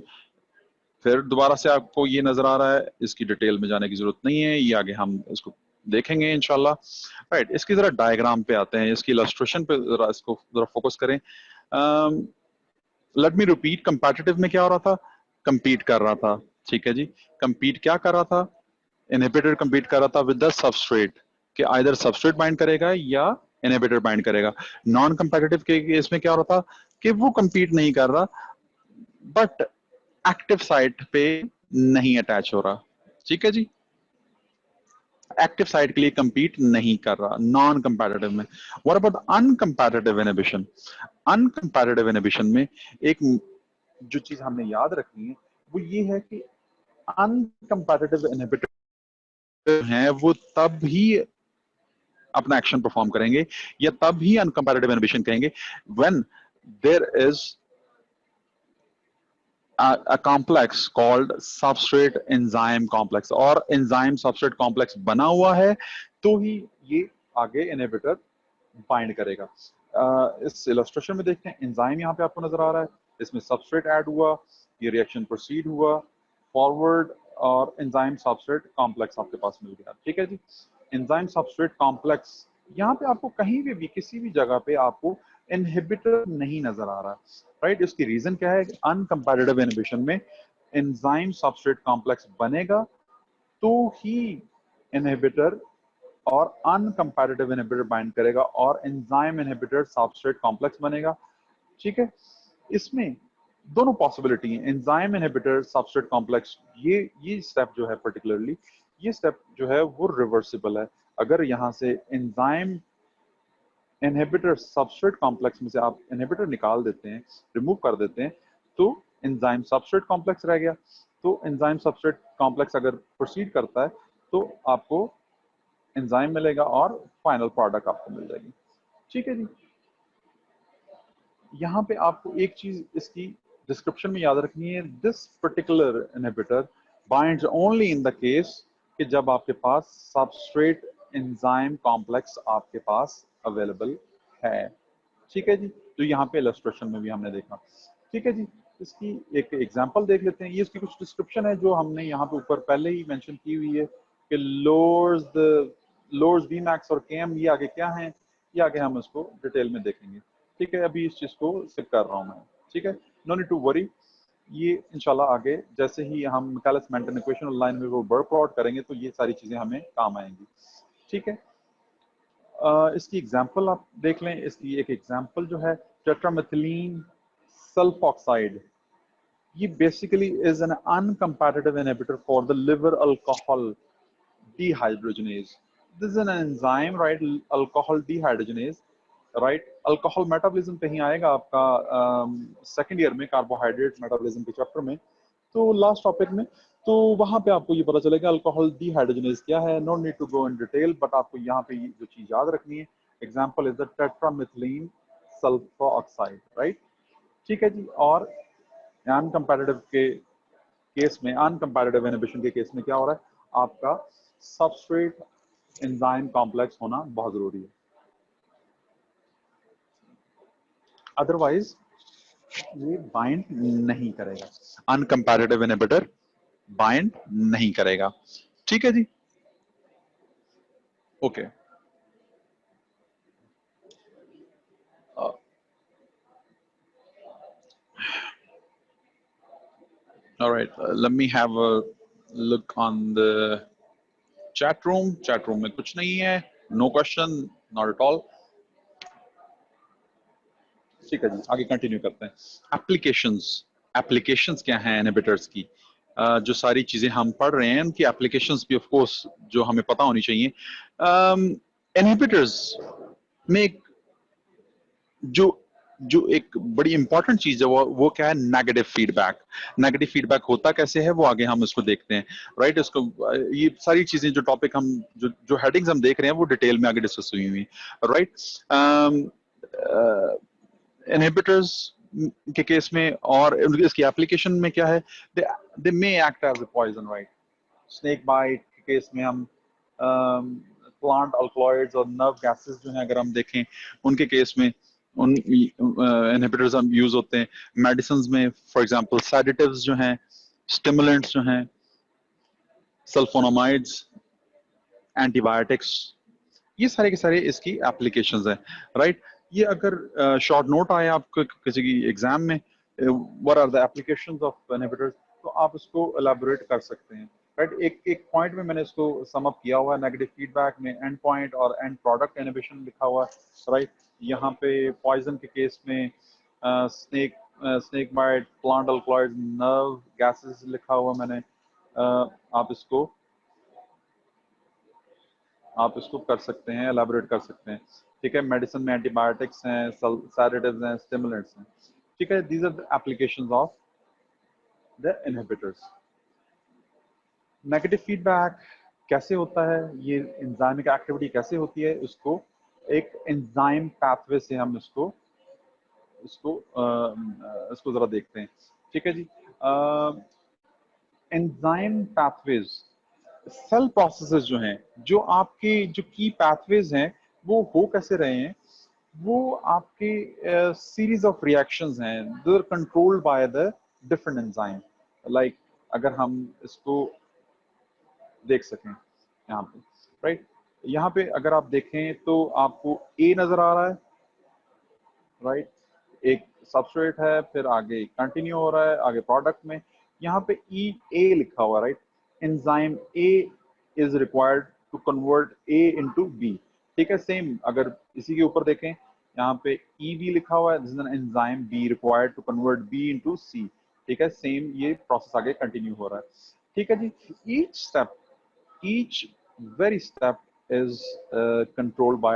फिर दोबारा से आपको ये नजर आ रहा है, इसकी डिटेल में जाने की जरूरत नहीं है, ये आगे हम इसको देखेंगे इंशाल्लाह। राइट, इसकी जरा डायग्राम पे आते हैं, इसकी इलस्ट्रेशन पे जरा इसको जरा फोकस करें। लेट मी रिपीट, कंपैटिटिव में क्या हो रहा था? कंपीट कर रहा था। ठीक है जी, कंपीट क्या कर रहा था? इनहिबिटर कंपीट कर रहा था विद द सबस्ट्रेट, कि आइदर सबस्ट्रेट बाइंड करेगा या इनहिबिटर बाइंड करेगा। नॉन कंपैटिटिव के केस में क्या हो रहा था कि वो कंपीट नहीं कर रहा, बट एक्टिव साइट पे नहीं अटैच हो रहा। ठीक है जी, एक्टिव साइट के लिए कंपीट नहीं कर रहा नॉन कंपैटिटिव में। What about uncompetitive inhibition? Uncompetitive inhibition में एक जो चीज हमने याद रखनी है वो ये है कि अनकंपैटिटिव इनहिबिटर हैं वो तब ही अपना एक्शन परफॉर्म करेंगे या तब ही अनकंपैटिटिव इनहिबिशन कहेंगे when there is a complex called substrate enzyme complex, और enzyme substrate complex बना हुआ है तो ही ये आगे इनहिबिटर बाइंड करेगा। इस इलस्ट्रेशन में देखते हैं, एंजाइम यहाँ पे आपको नजर आ रहा है, इसमें सबस्ट्रेट ऐड हुआ, ये रिएक्शन प्रोसीड हुआ फॉरवर्ड, और एंजाइम सबस्ट्रेट कॉम्प्लेक्स आपके पास मिल गया। ठीक है जी, एंजाइम सबस्ट्रेट कॉम्प्लेक्स यहाँ पे आपको कहीं भी किसी भी जगह पे आपको इनहिबिटर नहीं नजर आ रहा, राइट। इसकी रीजन क्या है? अनकंपैटिटिव इनहिबिशन में एंजाइम सबस्ट्रेट कॉम्प्लेक्स बनेगा तो ही इनहिबिटर और अनकंपैटिटिव इनहिबिटर बाइंड करेगा और एंजाइम इनहिबिटर सबस्ट्रेट कॉम्प्लेक्स बनेगा। ठीक है, इसमें दोनों पॉसिबिलिटी है, एंजाइम इनहिबिटर सबस्ट्रेट कॉम्प्लेक्स, ये स्टेप जो है पर्टिकुलरली, ये स्टेप जो है वो रिवर्सिबल है। अगर यहाँ से एंजाइम इनहिबिटर सबस्ट्रेट कॉम्प्लेक्स में से आप इनहिबिटर निकाल देते हैं, रिमूव कर देते हैं, तो एंजाइम सबस्ट्रेट कॉम्प्लेक्स रह गया। तो एंजाइम सबस्ट्रेट कॉम्प्लेक्स अगर प्रोसीड करता है तो आपको एंजाइम मिलेगा और फाइनल प्रोडक्ट आपको मिल जाएगी। ठीक है जी, यहाँ पे आपको एक चीज इसकी डिस्क्रिप्शन में याद रखनी है, this particular inhibitor binds only in the case कि जब आपके पास सबस्ट्रेट एंजाइम कॉम्प्लेक्स आपके पास अवेलेबल है। ठीक है जी, तो यहाँ पे इलस्ट्रेशन में भी हमने देखा। ठीक है जी, इसकी एक एग्जांपल देख लेते हैं। ये इसकी कुछ डिस्क्रिप्शन है जो हमने यहाँ पे ऊपर पहले ही मेंशन की हुई है कि लोर्स Vmax और Km ये आगे क्या है, ये आगे हम इसको डिटेल में देखेंगे। ठीक है, अभी इस चीज को स्किप कर रहा हूँ मैं। ठीक है, नो नीड टू वरी, ये इंशाल्लाह आगे जैसे ही हम मिकालेस मेंटन इक्वेशन लाइन में वो वर्क आउट करेंगे तो ये सारी चीजें हमें काम आएंगी। ठीक है, इसकी एग्जांपल आप देख लें। इसकी एक एग्जांपल जो है टेट्रामेथिलीन सल्फॉक्साइड, ये basically is an uncompetitive inhibitor for the liver alcohol dehydrogenase. This is an enzyme, right? Alcohol dehydrogenase, right? Alcohol metabolism कहीं आएगा आपका सेकंड ईयर में, कार्बोहाइड्रेट मेटाबॉलिज्म के चैप्टर में, तो लास्ट टॉपिक में, तो वहां पे आपको ये पता चलेगा अल्कोहल डीहाइड्रोजनेज क्या है। No need to go in detail, but आपको यहाँ पे जो चीज याद रखनी है, example is the tetramethylene sulphur oxide, right. ठीक है जी, और अनकंपैटिटिव के केस में, अनकंपैटिटिव इनहिबिशन के केस में क्या हो रहा है, आपका सबस्ट्रेट एंजाइम कॉम्प्लेक्स होना बहुत जरूरी है, अदरवाइज ये बाइंड नहीं करेगा, अनकंपैटिटिव इनहिबिटर बाइंड नहीं करेगा। ठीक है जी, okay. All right, let me have a look on the chat room. Chat room में कुछ नहीं है, no question, not at all. ठीक है जी, आगे कंटिन्यू करते हैं। एप्लीकेशंस क्या हैं इनहिबिटर्स की? जो सारी चीजें हम पढ़ रहे हैं उनकी एप्लीकेशंस भी ऑफ कोर्स जो हमें पता होनी चाहिए। इनहिबिटर्स में जो जो एक बड़ी इंपॉर्टेंट चीज है वो क्या है? Negative feedback. नेगेटिव फीडबैक होता कैसे है वो आगे हम इसको देखते हैं, राइट। इसको ये सारी चीजें जो टॉपिक हम जो हेडिंग्स हम देख रहे हैं वो डिटेल में आगे डिस्कस हुई हुई, राइट। इनहिबिटर्स के केस में और इसकी एप्लीकेशन में क्या है, they may act as a poison, right. Snake bite के केस में हम प्लांट अल्कलॉइड्स और नर्व गैसेस जो हैं अगर हम देखें उनके केस में उन इनहिबिटर्स हम यूज होते हैं। मेडिसिन में फॉर एग्जांपल सेडेटिव्स जो हैं, स्टिमुलेंट्स जो हैं, सल्फोनामाइड्स, एंटीबायोटिक्स, ये सारे के सारे इसकी एप्लीकेशंस हैं, राइट। ये अगर शॉर्ट नोट आए आपको किसी की एग्जाम में, what are the applications of inhibitors, तो आप इसको एलैबोरेट कर सकते हैं, राइट। एक एक पॉइंट में मैंने इसको सम अप किया हुआ है। नेगेटिव फीडबैक में एंड पॉइंट और एंड प्रोडक्ट इनहिबिशन लिखा हुआ है, राइट। यहाँ पे पॉइजन के केस में snake bite, plant alkaloid, nerve gases लिखा हुआ मैंने। आप इसको कर सकते हैं, एलैबोरेट कर सकते हैं, ठीक है। मेडिसिन में एंटीबायोटिक्स हैं, सेडेटिव्स हैं, स्टिमुलेंट्स हैं, ठीक है। These are the applications of the inhibitors. Negative feedback कैसे होता है, ये एंजाइमिक एक्टिविटी कैसे होती है, उसको एक एंजाइम पाथवे से हम इसको इसको इसको जरा देखते हैं, ठीक है जी। एंजाइम पाथवेज, सेल प्रोसेसेस जो हैं, जो आपके जो की पाथवेज हैं, वो हो कैसे रहे हैं, वो आपके सीरीज ऑफ रिएक्शंस हैं, they are controlled by the different enzyme. Like अगर हम इसको देख सकें यहाँ पे, राइट। यहाँ पे अगर आप देखें तो आपको ए नजर आ रहा है, राइट। एक सबस्ट्रेट है, फिर आगे कंटिन्यू हो रहा है, आगे प्रोडक्ट में यहाँ पे ई ए लिखा हुआ, right. Enzyme A is required to convert A into B, ठीक है। सेम अगर इसी के ऊपर देखें, यहाँ पे ई बी लिखा हुआ है, this is an enzyme B required to convert B into C, ठीक है। सेम ये प्रोसेस आगे कंटिन्यू हो रहा है, ठीक है जी। Each step, each very step is controlled by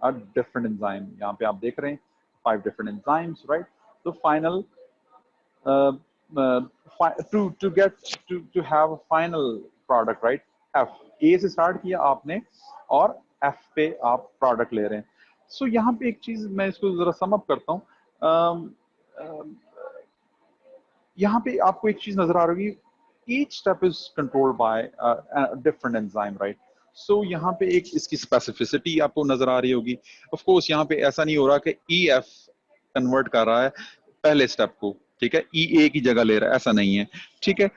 a different enzyme। यहाँ पे आप देख रहे हैं 5 different enzymes, right? So final uh, to get to have a final product, right? F, A से start किया आपने और F पे आप product ले रहे हैं। So यहाँ पे एक चीज मैं इसको जरा sum up करता हूँ। यहाँ पे आपको एक चीज नजर आ रही है, each step is controlled by a different enzyme, right? So यहाँ पे एक इसकी स्पेसिफिसिटी आपको नजर आ रही होगी। ऑफ कोर्स यहाँ पे ऐसा नहीं हो रहा कि EF कन्वर्ट कर रहा है पहले स्टेप को, ठीक है, EA की जगह ले रहा है, ऐसा नहीं है, ठीक है।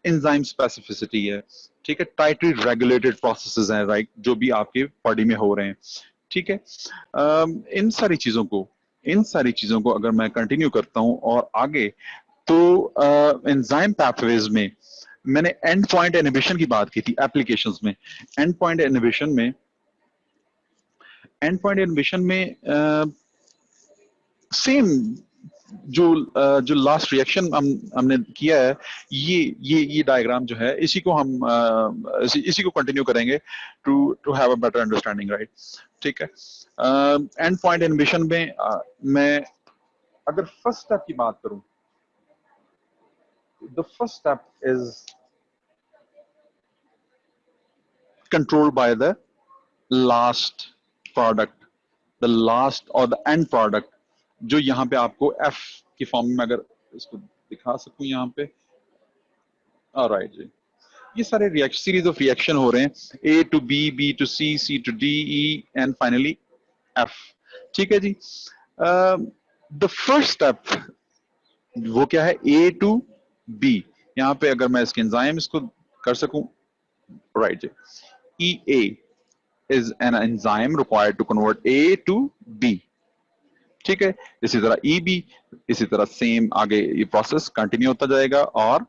एंजाइम स्पेसिफिसिटी है, ठीक है। टाइटली रेगुलेटेड प्रोसेसेस हैं, राइट, जो भी आपके बॉडी में हो रहे हैं, ठीक है। इन सारी चीजों को अगर मैं कंटिन्यू करता हूं और आगे, तो एंजाइम पाथवेज में मैंने एंड पॉइंट इनहिबिशन की बात की थी एप्लीकेशंस में। एंड पॉइंट इनहिबिशन में सेम जो लास्ट रिएक्शन हमने किया है, ये डायग्राम जो है, इसी को हम इसी को कंटिन्यू करेंगे to have a better understanding, right, ठीक है। एंड पॉइंट इनहिबिशन में मैं अगर फर्स्ट स्टेप की बात करूं, the first step is controlled by the last product, the last or the end product, जो यहाँ पे आपको F की फॉर्म में, अगर इसको दिखा सकूं यहाँ पे, ऑलराइट जी, ये सारे रिएक्शन, सीरीज ऑफ रिएक्शन हो रहे हैं, A to B, B to C, C to D, E and finally F, ठीक है जी। द फर्स्ट स्टेप वो क्या है, A to B। यहाँ पे अगर मैं इसके एंजाइम इसको कर सकूं, राइट जी, EA is an enzyme required to convert A to B, ठीक है। इसी तरह EB, इसी तरह सेम आगे ये प्रोसेस कंटिन्यू होता जाएगा और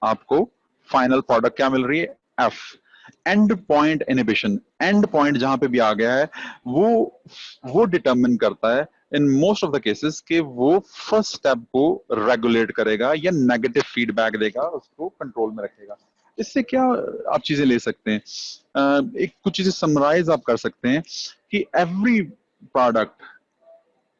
आपको फाइनल प्रोडक्ट क्या मिल रही है, F। And point inhibition, and point जहां पे भी आ गया है, वो डिटरमिन करता है in most of the cases कि वो फर्स्ट स्टेप को रेगुलेट करेगा या नेगेटिव फीडबैक देगा, उसको कंट्रोल में रखेगा। इससे क्या आप चीजें ले सकते हैं, एक कुछ चीजें समराइज आप कर सकते हैं कि every product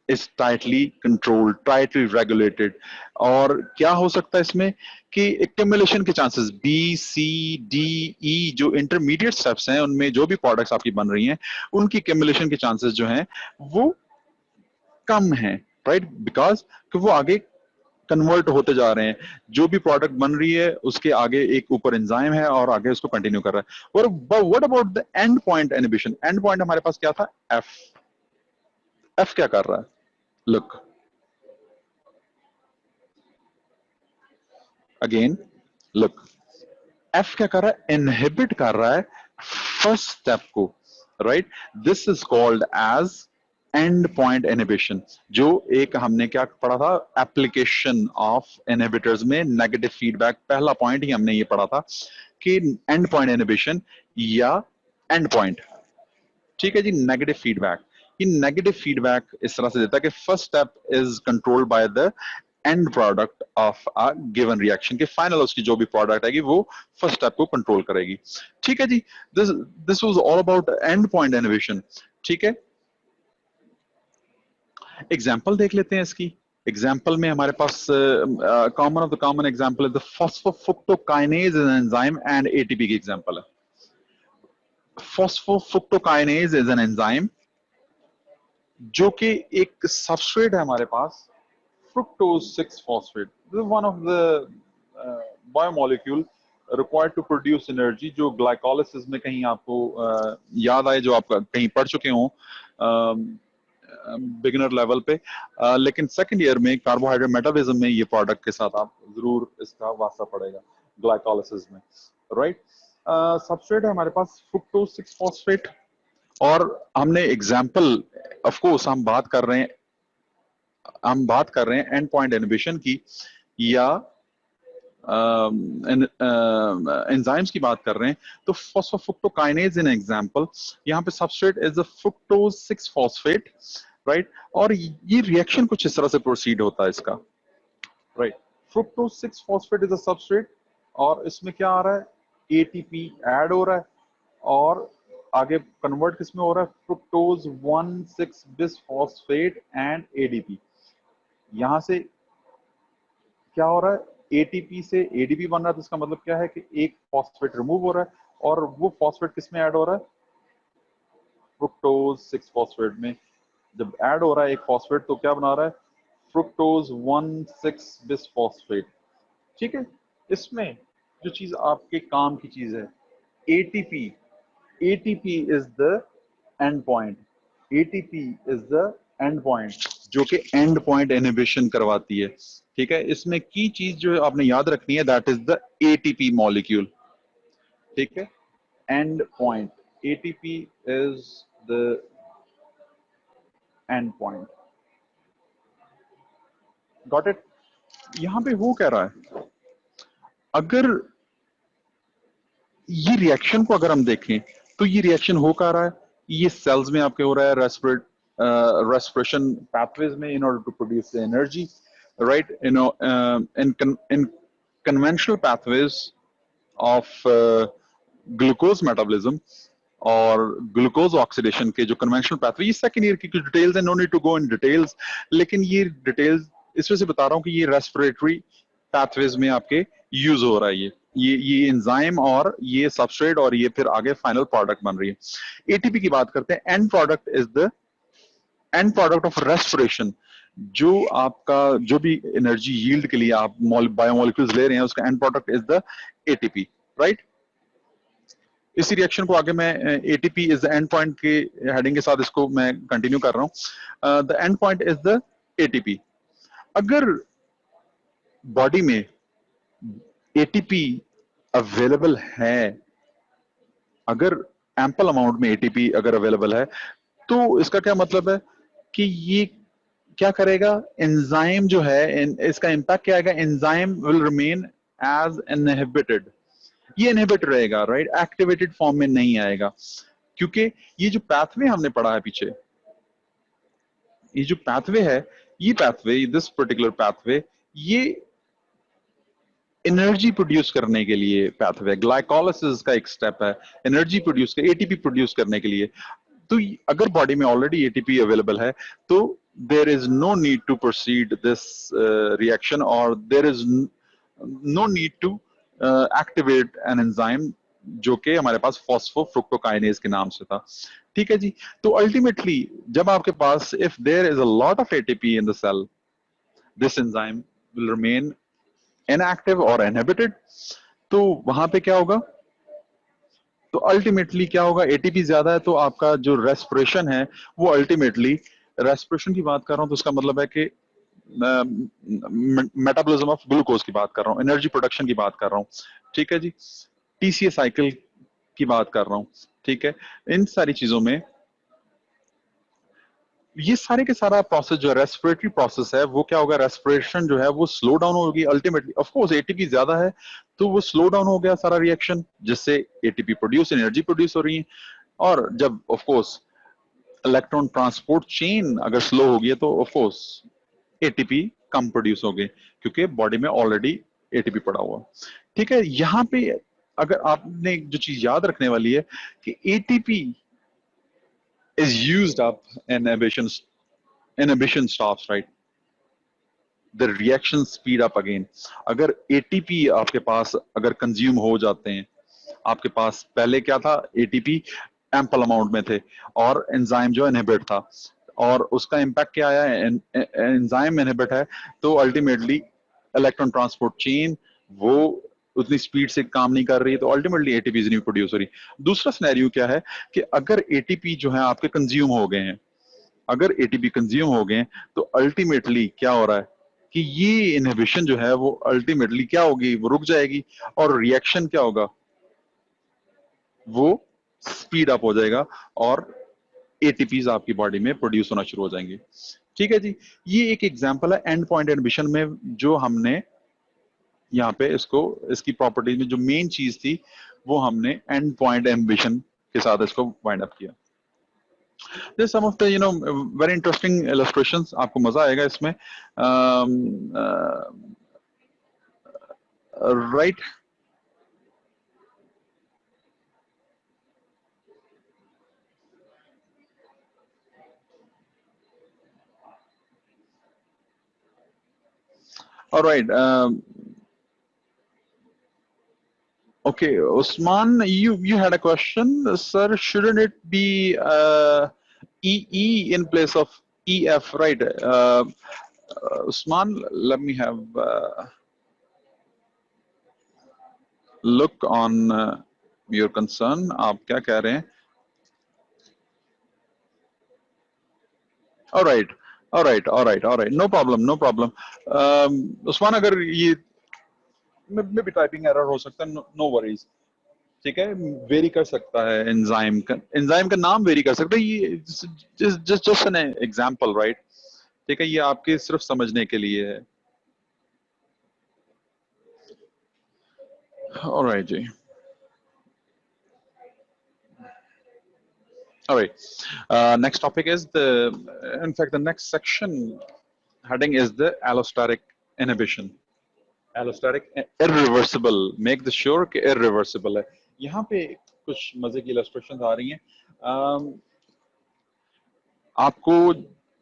is tightly controlled, tightly regulated. और क्या हो सकता है इसमें कि एक्टिमुलेशन के chances, B C D E जो इंटरमीडिएट स्टेप्स हैं, उनमें जो भी प्रोडक्ट्स आपकी बन रही हैं, उनकी एक्टिमुलेशन के चांसेस जो हैं वो कम हैं, राइट, बिकॉज कि वो आगे कन्वर्ट होते जा रहे हैं, जो भी प्रोडक्ट बन रही है उसके आगे एक ऊपर एंजाइम है और आगे उसको कंटिन्यू कर रहा है। और what about the end point inhibition? And point हमारे पास क्या था? एफ। एफ क्या कर रहा है? लुक अगेन, लुक, एफ क्या कर रहा है? इनहिबिट कर रहा है फर्स्ट स्टेप को, right? This is called as end point inhibition. जो एक हमने क्या पढ़ा था एप्लीकेशन ऑफ इनहिबिटर्स में, नेगेटिव फीडबैक, पहला पॉइंट ही हमने ये पढ़ा था कि एंड पॉइंट इनहिबिशन या एंड पॉइंट, ठीक है जी, नेगेटिव फीडबैक। ये नेगेटिव फीडबैक इस तरह से देता है कि first step is controlled by the end product of a given reaction, के फाइनल उसकी जो भी प्रोडक्ट आएगी वो फर्स्ट स्टेप को कंट्रोल करेगी। ठीक है जी, this this was all about end point inhibition. ठीक है, एग्जांपल देख लेते हैं इसकी। एग्जांपल में हमारे पास common of the common example is the phosphofructokinase is an enzyme and ATP की एग्जांपल है। फॉस्फोफ्रुक्टोकाइनेज इज एन एंजाइम जो कि एक सबस्ट्रेट है हमारे पास, fructose 6 phosphate. This is one of the biomolecule required to produce energy, जो glycolysis में कहीं आपको याद आए, जो आप कहीं पढ़ चुके हो बिगिनर लेवल पे, लेकिन सेकंड ईयर में कार्बोहाइड्रेट मेटाबॉलिज्म में ये प्रोडक्ट के साथ आप जरूर इसका वास्ता पड़ेगा ग्लाइकोलाइसिस में, राइट? सबस्ट्रेट है हमारे पास fructose 6 phosphate, और हमने एग्जाम्पल, ऑफ कोर्स हम बात कर रहे हैं एंड पॉइंट इनहिबिशन की या एंजाइम्स की बात कर रहे हैं, तो फॉस्फोफ्रुक्टोकाइनेज इन एग्जांपल, यहाँ पे substrate is the fructose 6 phosphate, right? और ये रिएक्शन कुछ इस तरह से प्रोसीड होता है इसका, right? Fructose 6 phosphate is a substrate, और इसमें क्या आ रहा है? एटीपी ऐड हो रहा है, और आगे कन्वर्ट किस में हो रहा है? Fructose 1,6 bisphosphate and ADP. यहां से क्या हो रहा है? एटीपी से एडीपी बन रहा है, तो इसका मतलब क्या है कि एक फॉस्फेट रिमूव हो रहा है, और वो फॉस्फेट किस में ऐड हो रहा है? फ्रुक्टोज 6 फॉस्फेट में। जब ऐड हो रहा है एक फॉस्फेट, तो क्या बना रहा है? Fructose 1,6 bisphosphate. ठीक है, इसमें जो चीज आपके काम की चीज है, ATP, ATP is the end point, ATP is the end point, जो कि एंड पॉइंट इनहिबिशन करवाती है। ठीक है, इसमें की चीज जो आपने याद रखनी है, that is the ATP molecule. ठीक है, and point, ATP is the end point. Got it? यहां पे हो कह रहा है, अगर ये रिएक्शन को अगर हम देखें, तो ये रिएक्शन हो क्या रहा है? ये सेल्स में आपके हो रहा है, रेस्पिरेशन पाथवेज में, in order to produce the energy, right? You know, in conventional pathways of glucose metabolism और ग्लूकोज ऑक्सीडेशन के जो कन्वेंशनल पाथवे, ये सेकंड ईयर की कुछ डिटेल्स है, no need to go in details, लेकिन ये डिटेल्स इस वजह से बता रहा हूं कि ये रेस्पिरेटरी पाथवेज में आपके यूज हो रहा है, ये एंजाइम और ये सबस्ट्रेट, और ये फिर आगे फाइनल प्रोडक्ट बन रही है। एटीपी की बात करते हैं, and product is the end product of respiration. जो आपका जो भी एनर्जी यील्ड के लिए आप बायोमोलिक्यूल्स ले रहे हैं, उसका and product is the ATP, right? इसी रिएक्शन को आगे मैं ATP is the end point के हेडिंग के साथ इसको मैं कंटिन्यू कर रहा हूं। The end point is the ATP. अगर बॉडी में एटीपी अवेलेबल है, अगर एम्पल अमाउंट में एटीपी अगर अवेलेबल है, तो इसका क्या मतलब है कि ये क्या करेगा? एंजाइम जो है, इसका इंपैक्ट क्या आएगा? Enzyme will remain as inhibited, ये इनहिबिट रहेगा, राइट? एक्टिवेटेड फॉर्म में नहीं आएगा, क्योंकि ये जो पाथवे हमने पढ़ा है पीछे, ये जो पाथवे है, ये पाथवे, दिस पर्टिकुलर पाथवे, ये एनर्जी प्रोड्यूस करने के लिए पाथवे, ग्लाइकोलाइसिस का एक स्टेप है, एनर्जी प्रोड्यूस कर, एटीपी प्रोड्यूस करने के लिए। तो अगर बॉडी में ऑलरेडी एटीपी अवेलेबल है, तो there is no need to proceed this reaction, और there is no need to activate an enzyme, जो कि हमारे पास फॉस्फोफ्रुक्टोकाइनेज के नाम से था। ठीक है जी। तो अल्टीमेटली जब आपके पास if there is a lot of ATP in the cell, this enzyme will remain inactive और इनहिबिटेड। तो वहां पे क्या होगा, तो अल्टीमेटली क्या होगा, एटीपी ज्यादा है तो आपका जो रेस्पिरेशन है वो अल्टीमेटली, रेस्पिरेशन की बात कर रहा हूं तो उसका मतलब है कि मेटाबॉलिज्म ऑफ ग्लूकोज की बात कर रहा हूं, एनर्जी प्रोडक्शन की बात कर रहा हूं, ठीक है जी, टीसीए साइकिल की बात कर रहा हूं, ठीक है। इन सारी चीजों में ये सारे के सारा प्रोसेस जो है रेस्पिरेटरी प्रोसेस है वो क्या होगा, रेस्पिरेशन जो है वो स्लो डाउन होगी अल्टीमेटली। ऑफ कोर्स एटीपी ज्यादा है तो वो स्लो डाउन हो गया सारा रिएक्शन, जिससे एटीपी प्रोड्यूस, एनर्जी प्रोड्यूस हो रही है। और जब of course electron transport chain अगर स्लो होगी है तो of course ATP come produce होंगे, क्योंकि बॉडी में ऑलरेडी एटीपी पड़ा हुआ। ठीक है, यहां पे अगर आपने जो चीज याद रखने वाली है कि ATP is used up in inhibition stops, right? The reaction speed up again. अगर एटीपी आपके पास अगर कंज्यूम हो जाते हैं, आपके पास पहले क्या था, एटीपी एम्पल अमाउंट में थे और एंजाइम जो इनहिबिट था, और उसका इम्पैक्ट क्या आया है, एंजाइम इनहिबिट है तो अल्टीमेटली इलेक्ट्रॉन ट्रांसपोर्ट चेन वो उतनी स्पीड से काम नहीं कर रही है, तो अल्टीमेटली एटीपी नहीं प्रोड्यूस हो रही। दूसरा सिनेरियो क्या है कि अगर एटीपी जो है आपके कंज्यूम हो गए हैं, अगर एटीपी कंज्यूम हो गए तो अल्टीमेटली क्या हो रहा है कि ये इनहिबिशन जो है वो अल्टीमेटली क्या होगी, वो रुक जाएगी और रिएक्शन क्या होगा, वो स्पीड अप हो जाएगा और एटीपीज आपकी बॉडी में प्रोड्यूस होना शुरू हो जाएंगे। ठीक है जी, ये एक एग्जांपल है एंड पॉइंट इनहिबिशन में, जो हमने यहाँ पे इसको, इसकी प्रॉपर्टीज में जो मेन चीज थी वो हमने एंड पॉइंट इनहिबिशन के साथ इसको वाइंड अप किया। There's some of the very interesting illustrations, आपको मजा आएगा इसमें, right. Alright, okay, Usman, you had a question, sir. Shouldn't it be EE in place of EF, right? Usman, let me have look on your concern. आप क्या कह रहे हैं? All right, all right, all right, all right. No problem, no problem. Usman, अगर ये में भी typing error हो सकता है, नो वरीज, ठीक है, वेरी कर सकता है, एंजाइम का नाम वेरी कर सकता है, ये जस्ट एन एग्जांपल, राइट? ठीक है, ये आपके सिर्फ समझने के लिए है। ऑलराइट जी, alright, next topic is the, in fact the next section heading is the allosteric inhibition. Allosteric irreversible, make the sure कि irreversible है। यहाँ पे कुछ मजे की इलस्ट्रेशन आ रही हैं। आपको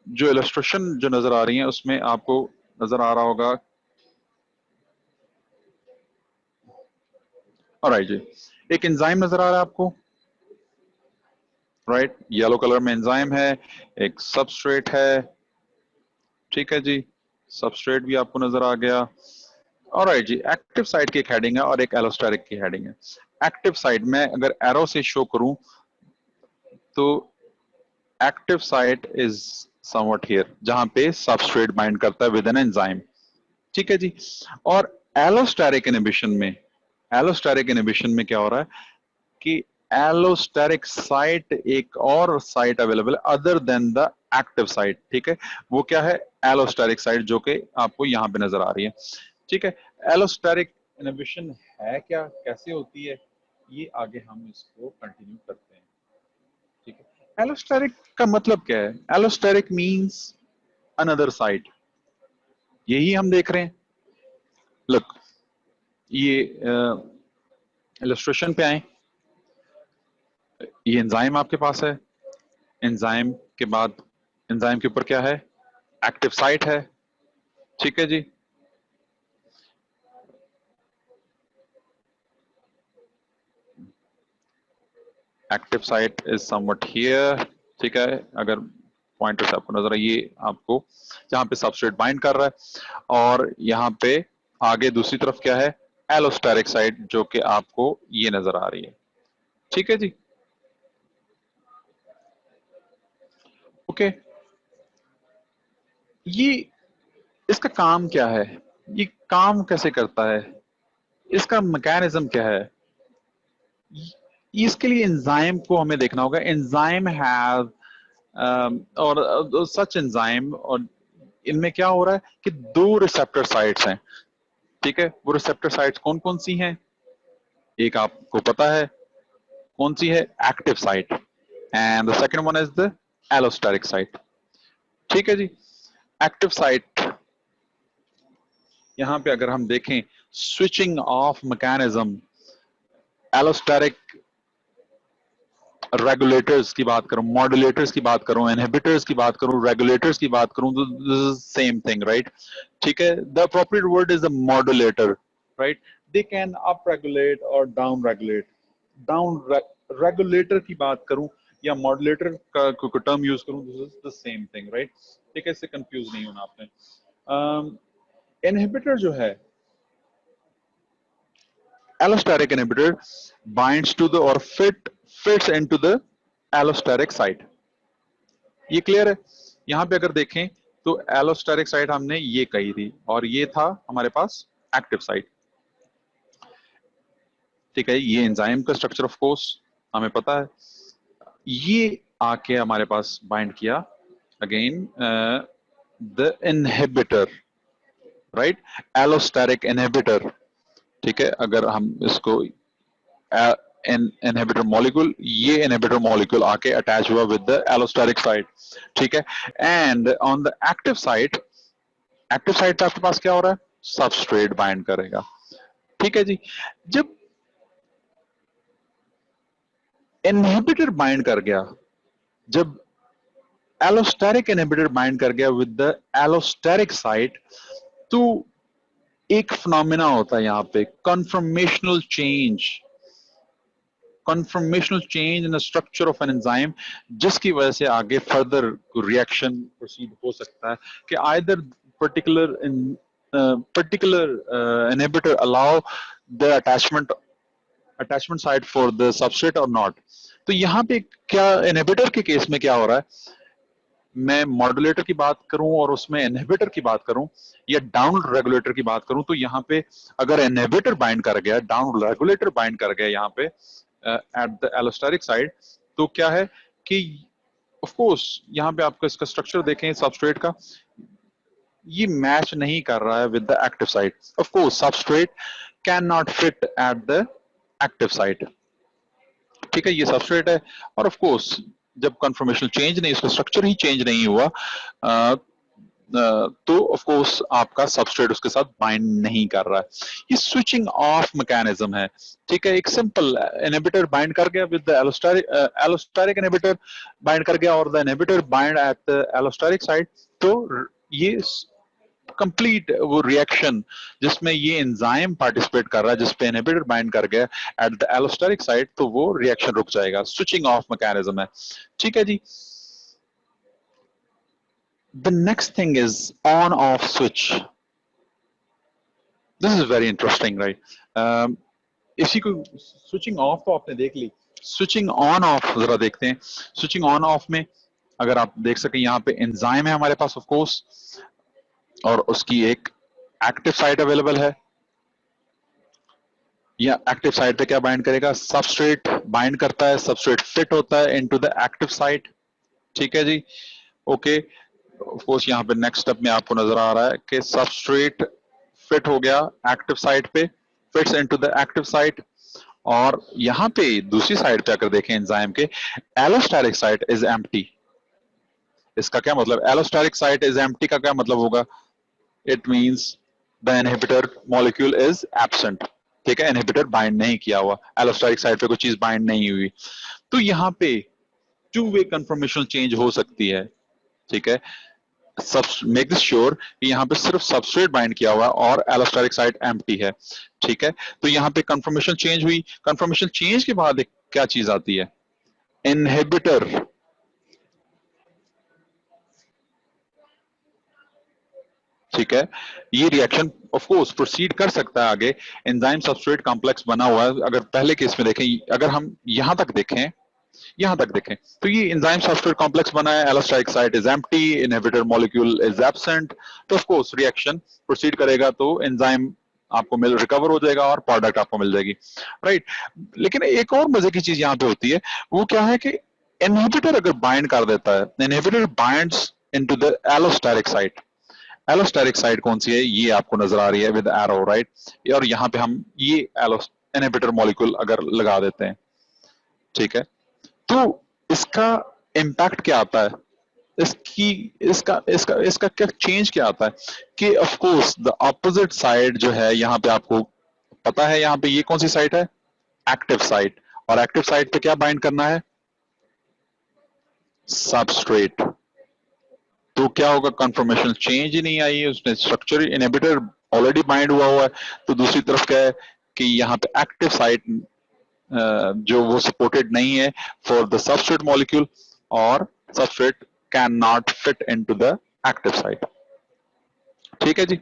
जो इलस्ट्रेशन जो नजर आ रही है उसमें आपको नजर आ रहा होगा, ऑलराइट जी, एक एंजाइम नजर आ रहा है आपको, राइट, येलो कलर में एंजाइम है, एक सबस्ट्रेट है, ठीक है जी, सबस्ट्रेट भी आपको नजर आ गया। ऑलराइट जी, एक्टिव साइट की एक हेडिंग है और एक एलोस्टेरिक की हेडिंग है। एक्टिव साइट में अगर एरो से शो करूं तो active site is somewhat here, जहां पे सबस्ट्रेट बाइंड करता है विद एन एंजाइम, ठीक है जी। और एलोस्टेरिक इनहिबिशन में, एलोस्टेरिक इनहिबिशन में क्या हो रहा है कि एलोस्टेरिक साइट एक और साइट अवेलेबल है other than the active site, ठीक है, वो क्या है, एलोस्टेरिक साइट, जो कि आपको यहां पे नजर आ रही है, ठीक है। एलोस्टेरिक इनहिबिशन है क्या, कैसे होती है, ये आगे हम इसको कंटिन्यू करते हैं, ठीक है। एलोस्टेरिक का मतलब क्या है, एलोस्टेरिक मींस अनदर साइट, यही हम देख रहे हैं। लुक, ये इलस्ट्रेशन पे आए, ये एंजाइम आपके पास है, एंजाइम के बाद एंजाइम के ऊपर क्या है, एक्टिव साइट है, ठीक है जी। Active site is somewhat here, ठीक है, अगर पॉइंटर से आपको नजर आए ये आपको जहां पे सबस्ट्रेट बाइंड कर रहा है, और यहाँ पे आगे दूसरी तरफ क्या है, एलोस्टेरिक साइट, जो कि आपको ये नजर आ रही है, ठीक है जी। ओके, ये इसका काम क्या है, ये काम कैसे करता है, इसका मैकेनिज्म क्या है, इसके लिए एंजाइम को हमें देखना होगा। एंजाइम हैव और सच एंजाइम, और इनमें क्या हो रहा है कि दो रिसेप्टर साइट्स हैं, ठीक है। वो रिसेप्टर साइट्स कौन कौन सी हैं, एक आपको पता है कौन सी है, active site, and the second one is the allosteric site, ठीक है जी। एक्टिव साइट, यहां पे अगर हम देखें switching off mechanism, allosteric regulators की बात करूं, मॉड्यूलेटर्स की बात करूं, इनहिबिटर्स की बात करूं, रेगुलेटर्स की बात करूं, तो this is same thing, right, ठीक है। The appropriate word is a modulator, right, they can up regulate और डाउन रेगुलेट। डाउन रेगुलेटर की बात करूं या मॉड्यूलेटर का कोई टर्म यूज करूं, this is the same thing, right, ठीक है, इससे कंफ्यूज नहीं होना आपने। इनहिबिटर जो है, allosteric inhibitor binds to the or fits into the allosteric site, ये क्लियर है। यहां पे अगर देखें तो एलोस्टेरिक साइट हमने ये कही थी, और ये था हमारे पास एक्टिव साइट, ठीक है। ये एंजाइम का स्ट्रक्चर ऑफ कोर्स हमें पता है, ये आके हमारे पास बाइंड किया again the inhibitor, right, allosteric inhibitor, ठीक है। अगर हम इसको इनहिबिटर मॉलिक्यूल, ये इनहिबिटर मॉलिक्यूल आके अटैच हुआ विद द एलोस्टेरिक साइट, ठीक है। And on the active site, active site पे आपके पास क्या हो रहा है, सबस्ट्रेट बाइंड करेगा, ठीक है जी। जब इनहिबिटर बाइंड कर गया, जब एलोस्टेरिक इनहिबिटर बाइंड कर गया विद द एलोस्टेरिक साइट, तो एक फिनोमेना होता है यहाँ पे, conformational change, conformational change in the structure of an enzyme, जिसकी वजह से आगे फर्दर रिएक्शन प्रोसीड हो सकता है कि either particular inhibitor allow the attachment site for the substrate or not। तो यहाँ पे क्या इनहिबिटर के केस में क्या हो रहा है, मैं मॉड्यूलेटर की बात करूं और उसमें इनहिबिटर की बात करूं या डाउन रेगुलेटर की बात करूं, तो यहाँ पे अगर इनहिबिटर बाइंड कर गया, डाउन रेगुलेटर बाइंड कर गया यहाँ पे एट द एलोस्टेरिक साइड, तो क्या है कि ऑफ कोर्स यहाँ पे आपको इसका स्ट्रक्चर देखें सबस्ट्रेट का, ये मैच नहीं कर रहा है with the active site. Of course substrate can not fit at the active site, ठीक है, ये सबस्ट्रेट है, और ऑफ कोर्स जब कन्फर्मेशनल चेंज नहीं, इसका स्ट्रक्चर ही चेंज नहीं हुआ, तो ऑफ कोर्स आपका सबस्ट्रेट उसके साथ बाइंड नहीं कर रहा है। ये स्विचिंग ऑफ मैकेनिज्म है, ठीक है। एक सिंपल इनहिबिटर बाइंड कर गया with the allosteric inhibitor bind कर गया, और the inhibitor bind at the allosteric side, तो ये कंप्लीट वो रिएक्शन जिसमें ये एंजाइम पार्टिसिपेट कर रहा है, जिसपे इनहिबिटर बाइंड कर गया एट द एलोस्टेरिक साइड, तो वो रिएक्शन रुक जाएगा, स्विचिंग ऑफ मैकेनिज्म है, ठीक है जी। The next thing is on off switch. This is very interesting, right? इसी को स्विचिंग ऑफ तो आपने देख ली, स्विचिंग ऑन ऑफ जरा देखते हैं। स्विचिंग ऑन ऑफ में अगर आप देख सकें, यहाँ पे एंजाइम है हमारे पास ऑफ कोर्स, और उसकी एक एक्टिव साइट अवेलेबल है, या एक्टिव साइट पे क्या बाइंड करेगा, सबस्ट्रेट बाइंड करता है, सबस्ट्रेट फिट होता है इनटू द एक्टिव साइट, ठीक है जी। ओके, ऑफ कोर्स यहाँ पे नेक्स्ट स्टेप में आपको नजर आ रहा है कि सबस्ट्रेट फिट हो गया एक्टिव साइट पे, fits into the active site, और यहाँ पे दूसरी साइड पे अगर देखें एंजाइम के, एलोस्टेरिक साइट इज एम्प्टी। इसका क्या मतलब, एलोस्टेरिक साइट इज एम्प्टी का क्या मतलब होगा, it means the inhibitor molecule is absent, ठीक है, इनहिबिटर बाइंड नहीं किया हुआ, एलोस्टेरिक साइट पे कोई चीज बाइंड नहीं हुई, तो यहाँ पे टू वे कन्फर्मेशनल चेंज हो सकती है, ठीक है। मेक दिस श्योर कि यहाँ पे सिर्फ सबस्ट्रेट बाइंड किया हुआ और एलोस्टेरिक साइट एम्प्टी है, ठीक है। तो यहाँ पे कंफर्मेशन चेंज हुई, कंफर्मेशन चेंज के बाद क्या चीज आती है, इनहिबिटर ठीक है, ये रिएक्शन ऑफ कोर्स प्रोसीड कर सकता है आगे। एंजाइम सबस्ट्रेट कॉम्प्लेक्स बना हुआ है। अगर पहले केस में देखें, अगर हम यहां तक देखें, यहां तक देखें तो ये एंजाइम सबस्ट्रेट कॉम्प्लेक्स बना है, allosteric site is empty, inhibitor molecule is absent, तो ऑफ कोर्स रिएक्शन प्रोसीड करेगा तो एंजाइम आपको मिल रिकवर हो जाएगा और प्रोडक्ट आपको मिल जाएगी, राइट। लेकिन एक और मजे की चीज यहाँ पे होती है, वो क्या है कि इनहिबिटर अगर बाइंड कर देता है, inhibitor binds into the allosteric site. Allosteric site कौन सी है, ये आपको नजर आ रही है विद एरो, राइट। और यहाँ पे हम ये इनहिबिटर मॉलिक्यूल अगर लगा देते हैं, ठीक है, तो इसका इम्पैक्ट क्या आता है, इसकी इसका इसका इसका क्या चेंज क्या आता है कि of course the opposite side जो है, यहाँ पे आपको पता है, यहाँ पे ये कौन सी साइट है, एक्टिव साइट। और एक्टिव साइट पे क्या बाइंड करना है, सबस्ट्रेट। तो क्या होगा, कंफर्मेशन चेंज ही नहीं आई है, उसने स्ट्रक्चर इनहिबिटर ऑलरेडी बाइंड हुआ है। तो दूसरी तरफ क्या है कि यहाँ पे एक्टिव साइट जो वो सपोर्टेड नहीं है फॉर द सबस्ट्रेट मॉलिक्यूल, और substrate can not fit into the active site. ठीक है जी,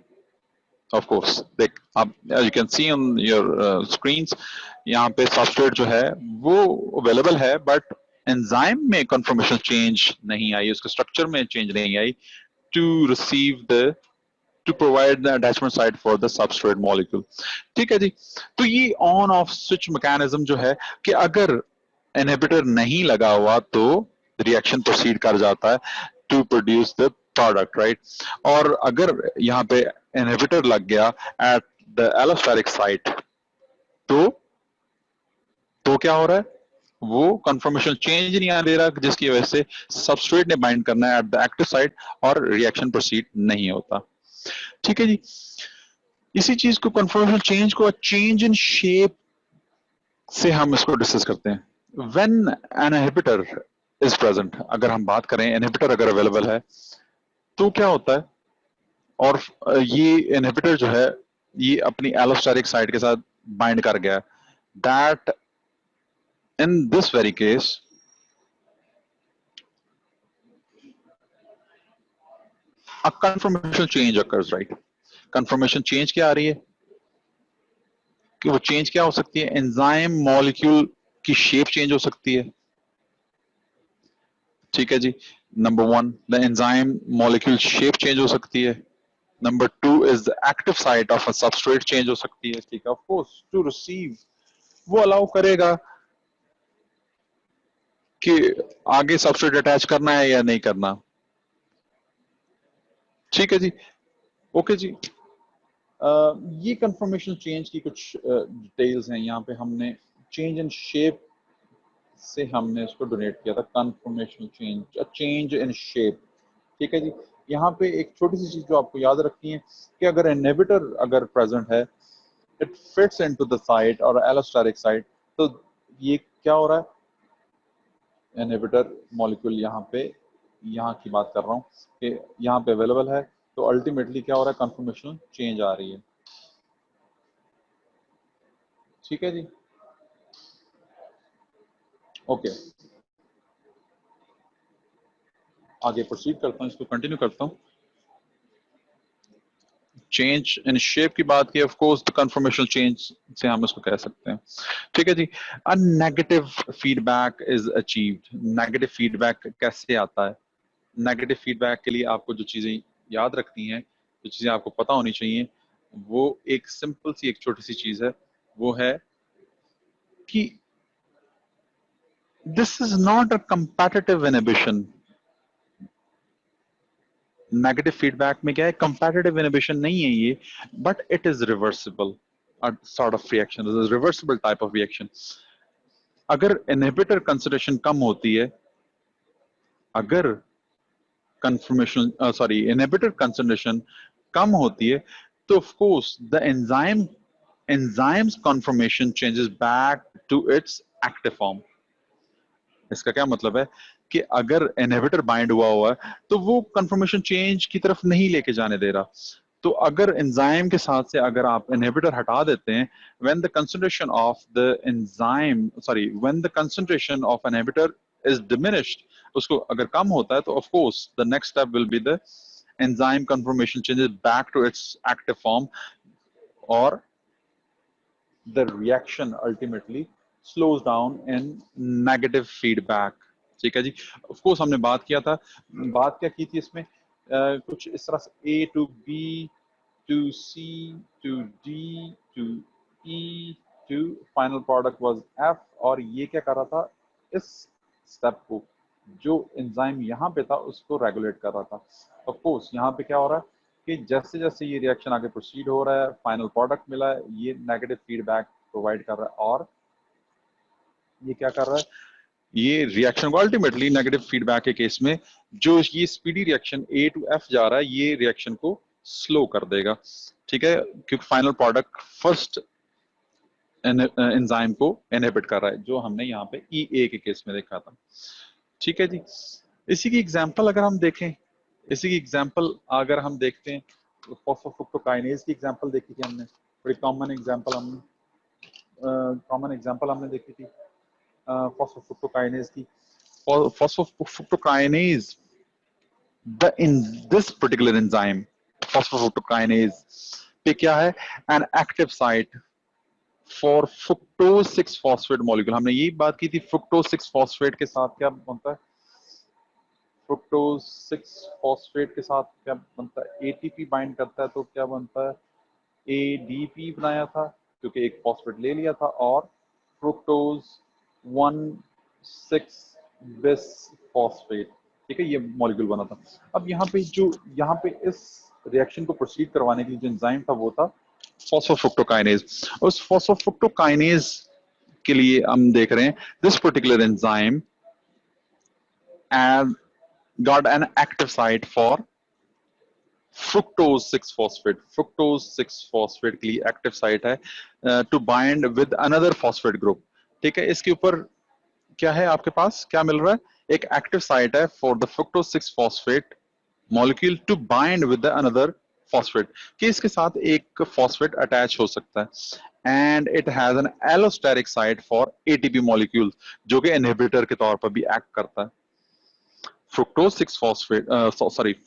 ऑफ कोर्स देख आप, you can see on your screens, यहाँ पे सबस्ट्रेट जो है वो अवेलेबल है, बट एंजाइम में कंफर्मेशन चेंज नहीं आई, उसके स्ट्रक्चर में चेंज नहीं आई to receive the to provide the attachment site for the substrate molecule. ठीक है जी, तो ये ऑन ऑफ स्विच मैकेनिज्म जो है कि अगर इनहिबिटर नहीं लगा हुआ तो रिएक्शन प्रोसीड कर जाता है to produce the product, right. और अगर यहाँ पे इनहिबिटर लग गया एट द एलोस्टेरिक साइट, तो क्या हो रहा है, वो कंफर्मेशन चेंज नहीं आ दे रहा, जिसकी वजह से सबस्ट्रेट ने बाइंड करना है एट द एक्टिव साइट और रिएक्शन प्रोसीड नहीं होता। ठीक है जी, इसी चीज को कंफर्मेशन चेंज को चेंज इन शेप से हम इसको डिस्कस करते हैं। When an inhibitor is present, अगर हम बात करें इनहिबिटर अगर अवेलेबल है तो क्या होता है, और ये इनहिबिटर जो है ये अपनी एलोस्टेरिक साइट के साथ बाइंड कर गया, that in this very case a conformational change occurs, right? conformation change क्या आ रही है कि वो चेंज क्या हो सकती है, एंजाइम मॉलिक्यूल की शेप चेंज हो सकती है। ठीक है जी, number one, the enzyme molecule shape change हो सकती है। Number two is the active site of a substrate change हो सकती है। ठीक है, ऑफ कोर्स टू रिसीव, वो अलाउ करेगा कि आगे सबस्ट्रेट अटैच करना है या नहीं करना। ठीक है जी, ओके जी। ये कंफर्मेशन चेंज की कुछ डिटेल्स हैं। यहाँ पे हमने चेंज इन शेप से हमने इसको डोनेट किया था, conformation change, change in shape. ठीक है जी, यहाँ पे एक छोटी सी चीज जो आपको याद रखनी है कि अगर इनहिबिटर अगर प्रेजेंट है, it fits into the site और एलोस्टेरिक साइट, तो ये क्या हो रहा है, इनहिबिटर मॉलिक्यूल यहाँ पे, यहाँ की बात कर रहा हूँ कि यहाँ पे अवेलेबल है, तो अल्टीमेटली क्या हो रहा है, कंफर्मेशन चेंज आ रही है। ठीक है जी, ओके, आगे प्रोसीड करता हूँ, इसको कंटिन्यू करता हूँ। चेंज इन शेप की बात की, of course the conformational change से हम इसको कह सकते हैं। ठीक है जी, a negative feedback is achieved. Negative feedback कैसे आता है, नेगेटिव फीडबैक के लिए आपको जो चीजें याद रखनी है, जो चीजें आपको पता होनी चाहिए, वो एक सिंपल सी एक छोटी सी चीज है, वो है कि this is not a competitive inhibition. Negative feedback में क्या है, कंपैटिटिव इनहिबिशन नहीं है ये, but it is reversible sort of reaction, reversible type of reaction. अगर इनहिबिटर कंसंट्रेशन कम होती है, अगर कंफर्मेशन सॉरी इनहिबिटर कंसंट्रेशन कम होती है, तो of course the enzymes conformation changes back to its active form. इसका क्या मतलब है कि अगर इनहिबिटर बाइंड हुआ है तो वो कंफर्मेशन चेंज की तरफ नहीं लेके जाने दे रहा। तो अगर एंजाइम के साथ से अगर आप इनहिबिटर हटा देते हैं, when the concentration of the enzyme sorry when the concentration of inhibitor is diminished, उसको अगर कम होता है तो of course the next step will be the enzyme conformation changes back to its active form, or the reaction ultimately slows down in negative feedback. ठीक है जी. Of course हमने बात क्या की थी इसमें, कुछ इस तरह से A to B to C to D to E to final product was F, और ये क्या कर रहा था, इस स्टेप को जो एंजाइम यहाँ पे था उसको रेगुलेट कर रहा था. ऑफ कोर्स यहाँ पे क्या हो रहा है कि जैसे जैसे ये रिएक्शन आगे प्रोसीड हो रहा है, फाइनल प्रोडक्ट मिला है, ये नेगेटिव फीडबैक प्रोवाइड कर रहा है, और ये क्या कर रहा है, ये रिएक्शन को अल्टीमेटली नेगेटिव फीडबैक के केस में जो ये speedy reaction A to F जा रहा है, ये रिएक्शन को स्लो कर देगा. ठीक है, क्योंकि फाइनल प्रोडक्ट फर्स्ट एंजाइम को इनहिबिट कर रहा है, जो हमने यहाँ पे EA के केस में देखा था. ठीक है जी. इसी की एग्जांपल अगर हम देखें, इसी की एग्जांपल अगर हम देखते हैं, फॉस्फोफ्रुक्टोकाइनेज की एग्जांपल देखी थी हमने, बड़ी कॉमन एग्जांपल हमने देखी थी फॉस्फोफ्रुक्टोकाइनेज की. Phosphofructokinase, in this particular enzyme phosphofructokinase पे क्या है, an active site for fructose 6 phosphate molecule. हमने यही बात की थी, fructose 6 phosphate के साथ क्या बनता है, fructose 6 phosphate के साथ क्या बनता है, ATP बाइंड करता है तो क्या बनता है, ADP बनाया था क्योंकि एक फॉस्फेट ले लिया था, और fructose 1,6 bis phosphate. ठीक है, ये मॉलिक्यूल बना था. अब यहाँ पे इस रिएक्शन को प्रोसीड करवाने के लिए जो एंजाइम था वो था फॉस्फोफ्रुक्टोकाइनेज. उस फॉस्फोफ्रुक्टोकाइनेज के लिए हम देख रहे हैं this particular enzyme and got an active site for fructose 6 phosphate. fructose 6 phosphate के लिए एक्टिव साइट है to bind with another phosphate group. ठीक है, इसके ऊपर क्या है, आपके पास क्या मिल रहा है, एक एक्टिव साइट है for the fructose 6 phosphate molecule to bind with the another phosphate, कि इसके साथ एक phosphate अटैच हो सकता है, and it has an allosteric site for ATP molecule जो कि इनहिबिटर के तौर पर भी एक्ट करता है. फ्रुक्टोज 6 फॉस्फेट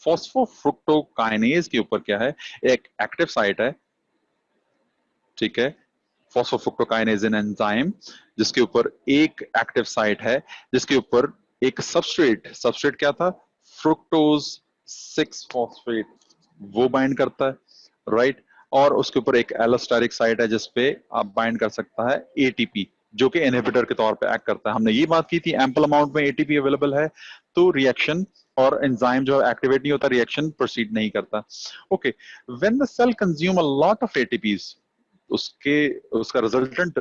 फॉस्फोफ्रुक्टोकाइनेज के ऊपर क्या है, एक एक्टिव साइट है. ठीक है, फॉस्फोफ्रुक्टोकाइनेज एन एंजाइम जिसके ऊपर एक एक्टिव साइट है, जिसके ऊपर एक सबस्ट्रेट क्या था, फ्रुक्टोज 6 फॉस्फेट, वो बाइंड करता है, राइट. और उसके ऊपर एक एलोस्टेरिक साइट है जिसपे आप बाइंड कर सकता है एटीपी, जो कि इनहिबिटर के तौर पे एक्ट करता है. हमने ये बात की थी, एम्पल अमाउंट में एटीपी अवेलेबल है तो रिएक्शन और एंजाइम जो एक्टिवेट नहीं होता, रिएक्शन प्रोसीड नहीं करता. Okay, when the cell consume a lot of ATPs, उसका रिजल्टेंट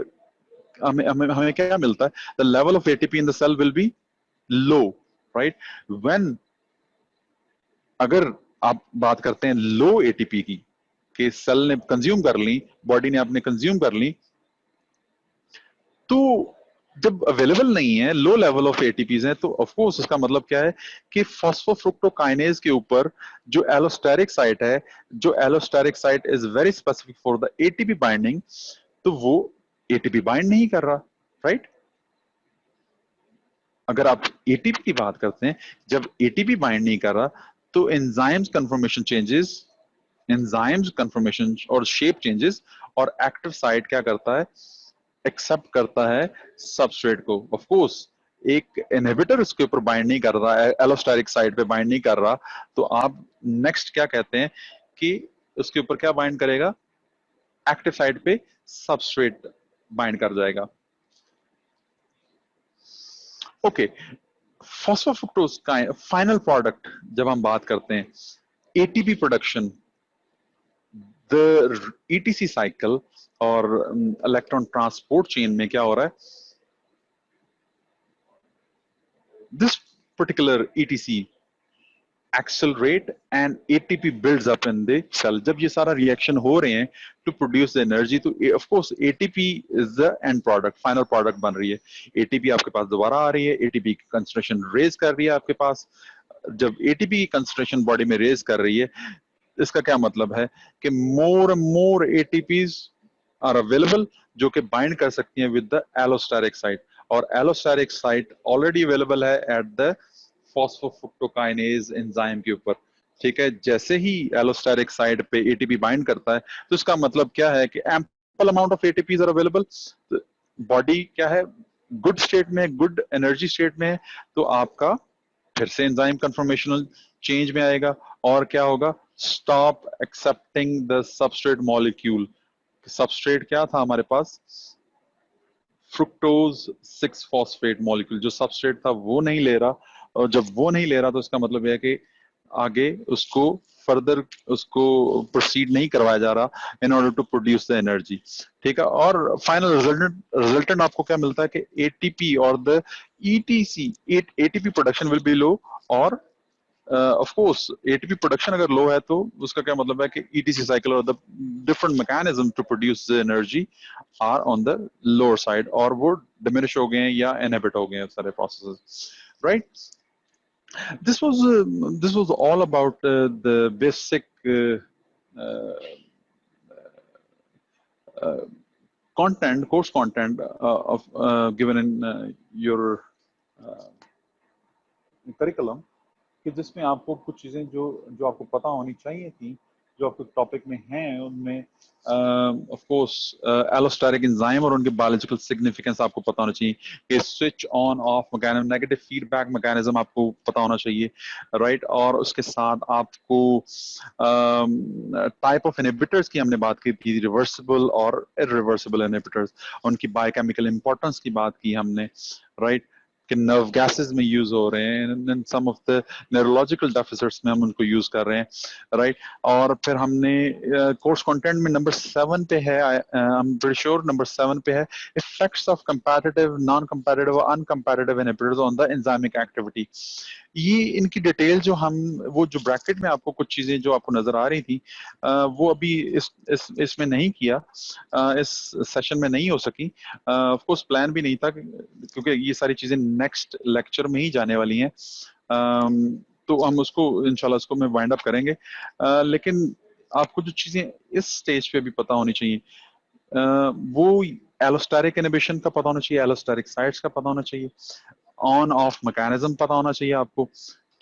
हमें क्या मिलता है, the level of ATP in the cell will be low, right. When, अगर आप बात करते हैं लो एटीपी की, कि सेल ने कंज्यूम कर ली, बॉडी ने आपने कंज्यूम कर ली, तो जब अवेलेबल नहीं है, लो लेवल ऑफ एटीपीज हैं, तो ऑफ कोर्स उसका मतलब क्या है कि फॉस्फोफ्रुक्टोकाइनेज के ऊपर जो एलोस्टेरिक साइट है, जो allosteric site is very specific for the ATP binding, तो वो एटीपी बाइंड नहीं कर रहा, राइट. अगर आप एटीपी की बात करते हैं, जब एटीपी बाइंड नहीं कर रहा, तो enzymes conformation changes, enzymes conformation और शेप चेंजेस, और एक्टिव साइट क्या करता है, एक्सेप्ट करता है सबस्ट्रेट को. ऑफ कोर्स एक इनहिबिटर उसके ऊपर बाइंड नहीं कर रहा है, एलोस्टेरिक साइट पे बाइंड नहीं कर रहा, तो आप नेक्स्ट क्या कहते हैं कि उसके ऊपर क्या बाइंड करेगा, एक्टिव साइट पे सबस्ट्रेट बाइंड कर जाएगा. ओके, फॉस्फोफ्रुक्टोज का फाइनल प्रोडक्ट जब हम बात करते हैं, ATP production, the etc cycle और इलेक्ट्रॉन ट्रांसपोर्ट चेन में क्या हो रहा है, this particular etc accelerate and ATP builds up in the cell. जब ये सारा रिएक्शन हो रहे हैं to produce the energy, तो of course ATP is the end product, final product बन रही है. ATP आपके पास दोबारा आ रही है, ATP की कंसंट्रेशन रेज कर रही है आपके पास. जब ATP की कंसंट्रेशन बॉडी में रेज कर रही है, इसका क्या मतलब है कि more ATPs are available जो कि बाइंड कर सकती हैं विद द एलोस्टेरिक साइट, और एलोस्टेरिक साइट ऑलरेडी अवेलेबल है एट द फॉस्फोफ्रुक्टोकाइनेज एंजाइम के ऊपर। ठीक है, जैसे ही एलोस्टेरिक साइट पे एटीपी बाइंड करता है तो इसका मतलब क्या है कि ample amount of ATPs are available. Body क्या है, गुड स्टेट में, गुड एनर्जी स्टेट में है, तो आपका फिर से एंजाइम कन्फर्मेशनल चेंज में आएगा और क्या होगा, stop accepting the substrate molecule. Substrate क्या था हमारे पास, फ्रुक्टोज 6 फॉस्फेट मॉलिक्यूल, जो सबस्ट्रेट था वो नहीं ले रहा, और जब वो नहीं ले रहा तो इसका मतलब यह है कि आगे उसको फर्दर उसको प्रोसीड नहीं करवाया जा रहा in order to produce the energy. ठीक है, और फाइनल रिजल्टेंट आपको क्या मिलता है कि एटीपी और the ETC, ATP production will be low, और ऑफ कोर्स एटीपी प्रोडक्शन अगर लो है तो उसका क्या मतलब है कि ईटीसी साइकिल और the different mechanism to produce the energy are on the lower side, और वो डिमिनिश हो गए हैं या इनहिबिट हो गए हैं सारे processes, right. This was all about the basic uh, uh, content, course content of given in your curriculum, कि जिसमें आपको कुछ चीजें जो जो आपको पता होनी चाहिए थी, जो आपको टॉपिक में हैं, उनमें ऑफ कोर्स एलोस्टेरिक एंजाइम और उनके बायोलॉजिकल सिग्निफिकेंस आपको पता होना चाहिए, कि switch on off mechanism, negative feedback mechanism आपको पता होना चाहिए, राइट। और उसके साथ आपको टाइप ऑफ इनहिबिटर्स की हमने बात की थी, रिवर्सिबल और इरिवर्सिबल इनहिबिटर्स, उनकी बायोकेमिकल इंपॉर्टेंस की बात की हमने, राइट, कि नर्व गैसेस में यूज हो रहे हैं, सम ऑफ द न्यूरोलॉजिकल डेफिसिट्स में हम उनको यूज कर रहे हैं, राइट। और फिर हमने कोर्स कंटेंट में नंबर 7 पे है, I am pretty sure number 7 पे है, effects of comparative, non comparative और अनकंपैरेटिव inhibitors on the enzymic activity. ये इनकी डिटेल जो हम, वो जो ब्रैकेट में आपको कुछ चीजें जो आपको नजर आ रही थी, वो अभी इसमें नहीं किया, इस सेशन में नहीं हो सकी, ऑफ कोर्स प्लान भी नहीं था, क्योंकि ये सारी चीजें नेक्स्ट लेक्चर में ही जाने वाली हैं, तो हम उसको इंशाल्लाह उसको मैं वाइंड अप करेंगे, लेकिन आपको जो चीजें इस स्टेज पे भी पता होनी चाहिए, वो एलोस्टेरिक इनहिबिशन का पता होना चाहिए, एलोस्टेरिक साइट्स का पता होना चाहिए, ऑन ऑफ मैकेनिज्म पता होना चाहिए आपको,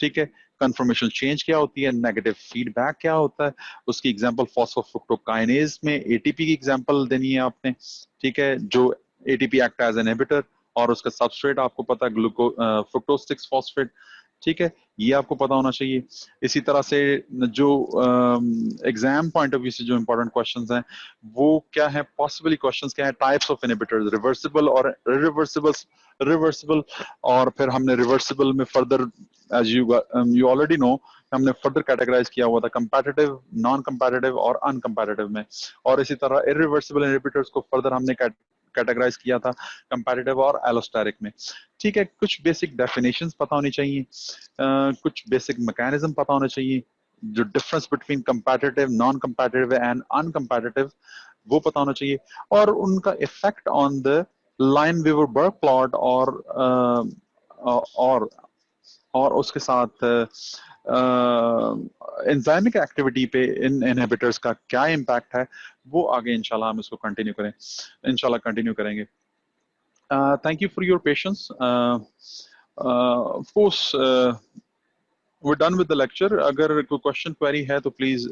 ठीक है, कंफर्मेशन चेंज क्या होती है, नेगेटिव फीडबैक क्या होता है, उसकी एग्जांपल फॉस्फोफ्रुक्टोकाइनेज में एटीपी की एग्जांपल देनी है आपने, ठीक है, जो एटीपी एक्ट एज इनहिबिटर, और उसका सबस्ट्रेट आपको पता है ग्लूको फ्रुक्टोज 6 फॉस्फेट, ठीक है, ये आपको पता होना चाहिए। इसी तरह से जो एग्जाम पॉइंट ऑफ व्यू से जो इंपॉर्टेंट क्वेश्चंस हैं वो क्या है, पॉसिबली क्वेश्चंस क्या है, टाइप्स ऑफ इनहिबिटर्स, रिवर्सिबल और रिवर्सिबल, और फिर हमने रिवर्सिबल में further, as you already know, हमने फर्दर कैटेगराइज किया हुआ था कंपैरेटिव, नॉन कंपैरेटिव और अनकंपैरेटिव में, और इसी तरह इरिवर्सिबल इनहिबिटर्स को फर्दर हमने कैटेगराइज किया था कंपैरेटिव और एलोस्टेरिक में, ठीक है। कुछ बेसिक डेफिनेशंस पता होनी चाहिए, कुछ बेसिक मैकेनिज्म पता होना चाहिए, जो difference between comparative, non comparative and uncomparative, वो पता होना चाहिए, और उनका effect on the line Weaver Burk plot, और और उसके साथ एंजाइमिक एक्टिविटी पे इन इनहिबिटर्स का क्या इम्पैक्ट है, वो आगे इंशाल्लाह हम इसको इंशाल्लाह कंटिन्यू करेंगे। Thank you for your patience. Of course we're done with the lecture. अगर कोई क्वेश्चन क्वेरी है तो please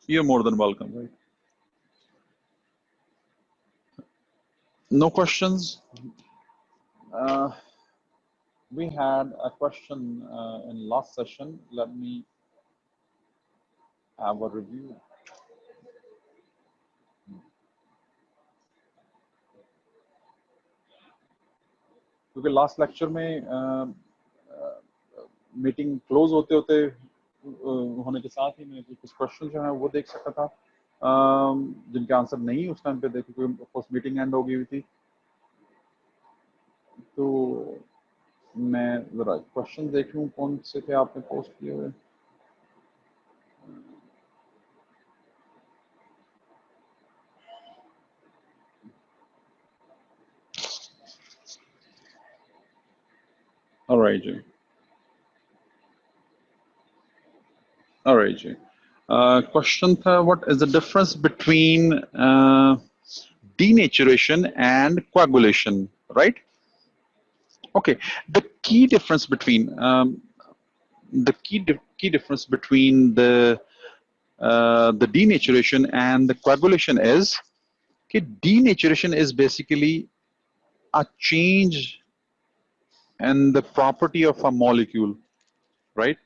you're more than welcome, right? No questions. We had a question in last session. Let me have a review. क्योंकि last lecture में meeting close होते होते होने के साथ ही मैं कुछ क्वेश्चन जो है वो देख सकता था, जिनके आंसर नहीं उस टाइम पे देखे, क्योंकि मीटिंग एंड हो गई हुई थी, तो मैं जरा क्वेश्चन देख लूँ कौन से थे आपने पोस्ट किए हुए। Alright जी, alright जी। क्वेश्चन था, what is the difference between denaturation and coagulation, right? Okay, the key difference between key difference between the denaturation and the coagulation is कि denaturation is basically a change in the property of a molecule, right?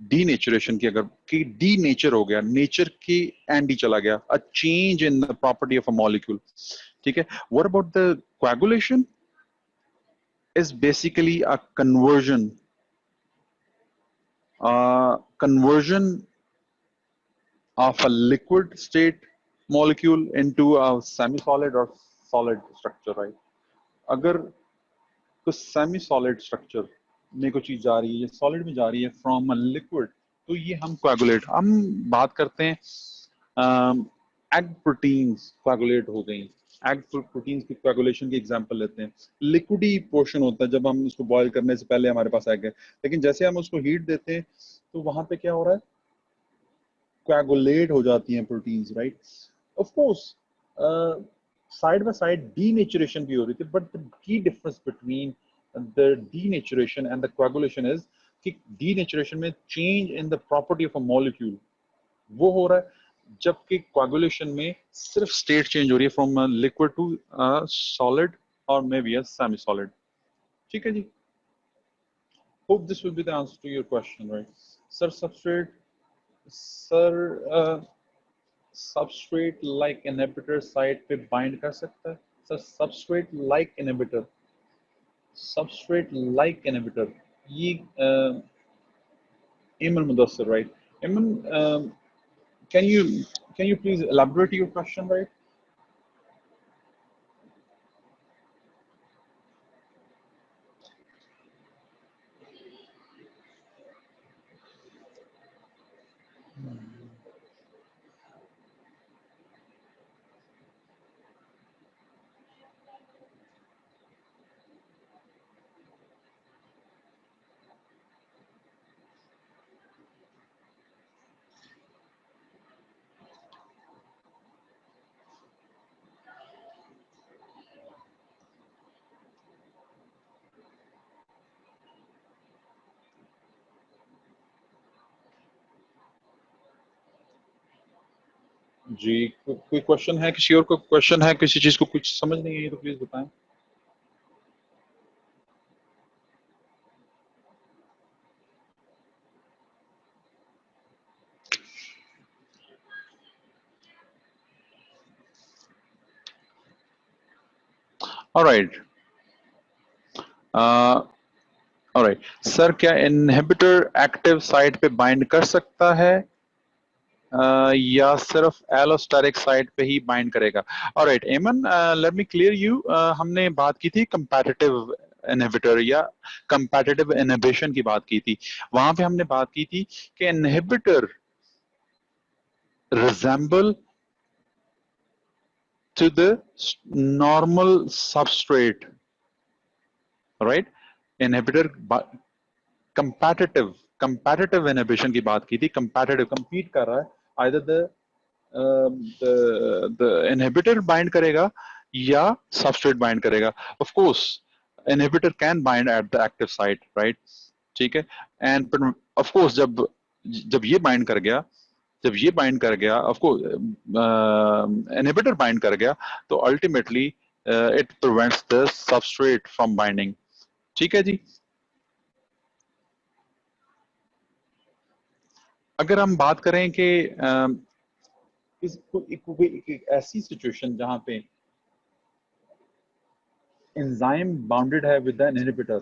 Denaturation की अगर कि denature हो गया, nature के and he चला गया, a change in the property of a molecule, ठीक है? What about the coagulation? Is basically a conversion of a liquid state molecule into a semi-solid or solid structure, right? अगर कुछ semi-solid structure में कोई चीज जा रही है, solid में जा रही है from a liquid, तो ये हम coagulate, हम बात करते हैं egg proteins coagulate हो गई, egg proteins की coagulation की example लेते हैं, liquidy portion होता है जब हम उसको boil करने से पहले हमारे पास egg है, लेकिन जैसे हम उसको heat देते हैं तो वहां पे क्या हो रहा है, coagulate हो जाती हैं proteins, right? Of course, side by side denaturation भी हो रही थी, but the key difference between the denaturation and the coagulation is कि denaturation में change in the property of a molecule वो हो रहा है, जबकि coagulation में सिर्फ state change हो रही है from a liquid to a solid or maybe a semi-solid. ठीक है जी? Hope this will be the answer to your question, right? Sir, substrate like inhibitor site पे bind कर सकता है? Sir, substrate like inhibitor ये Iman Mudassir, right? Iman, can you please elaborate your question, right? जी, कोई question है, किसी और को क्वेश्चन है, किसी चीज को कुछ समझ नहीं आई तो प्लीज बताएं. All right. All right. Sir क्या इनहिबिटर एक्टिव साइट पे बाइंड कर सकता है या सिर्फ एलोस्टेरिक साइट पे ही बाइंड करेगा? ऑलराइट एमन, लेट मी क्लियर यू, हमने बात की थी कंपैटिटिव इनहिबिटर या कंपैटिटिव इनहिबिशन की बात की थी. वहां पे हमने बात की थी कि inhibitor resemble to the normal substrate, right? Inhibitor competitive inhibition की बात की थी, competitive compete कर रहा है, either the inhibitor bind करेगा या substrate bind करेगा. Of course inhibitor can bind at the active site, right? ठीक है, and of course जब ये bind कर गया, जब ये बाइंड कर गया, ऑफ कोर्स इनहिबिटर बाइंड कर गया, तो ultimately it prevents the substrate from binding. ठीक है जी? अगर हम बात करें कि एक ऐसी सिचुएशन जहां पे एंजाइम बाउंडेड है विद एन इनहिबिटर,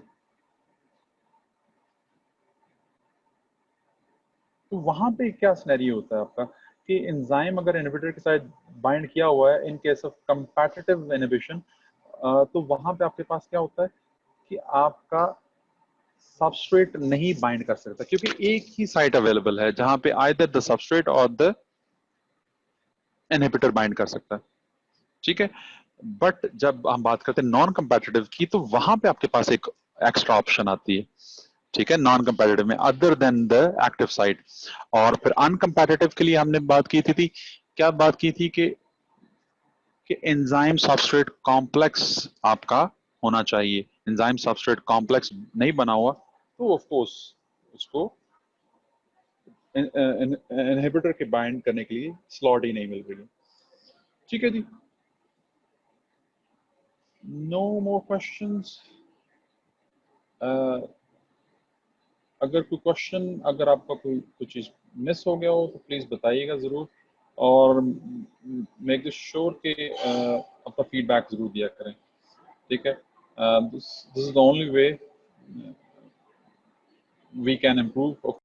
तो वहां पे क्या सिनेरियो होता है आपका कि एंजाइम अगर इनहिबिटर के साथ बाइंड किया हुआ है इन केस ऑफ कंपैटिटिव इनहिबिशन, तो वहां पे आपके पास क्या होता है कि आपका सबस्ट्रेट नहीं बाइंड कर सकता, क्योंकि एक ही साइट अवेलेबल है जहां पे आइदर द सबस्ट्रेट और द इनहिबिटर बाइंड कर सकता है. ठीक है, बट जब हम बात करते हैं नॉन कंपैटिटिव की, तो वहां पे आपके पास एक एक्स्ट्रा ऑप्शन आती है. ठीक है, नॉन कंपैटिटिव में other than the active site. और फिर अनकंपैटिटिव के लिए हमने बात की थी क्या बात की थी कि कि एंजाइम सबस्ट्रेट कॉम्प्लेक्स आपका होना चाहिए। एंजाइम सबस्ट्रेट कॉम्प्लेक्स नहीं बना हुआ तो ऑफ कोर्स उसको इनहिबिटर के बाइंड करने के लिए स्लॉट ही नहीं मिल रही है। ठीक है जी, नो मोर क्वेश्चंस। अगर कोई क्वेश्चन, अगर आपका कोई कुछ चीज मिस हो गया हो तो प्लीज बताइएगा जरूर, और मेक दिस श्योर कि अपना फीडबैक जरूर दिया करें। ठीक है, this is the only way we can improve.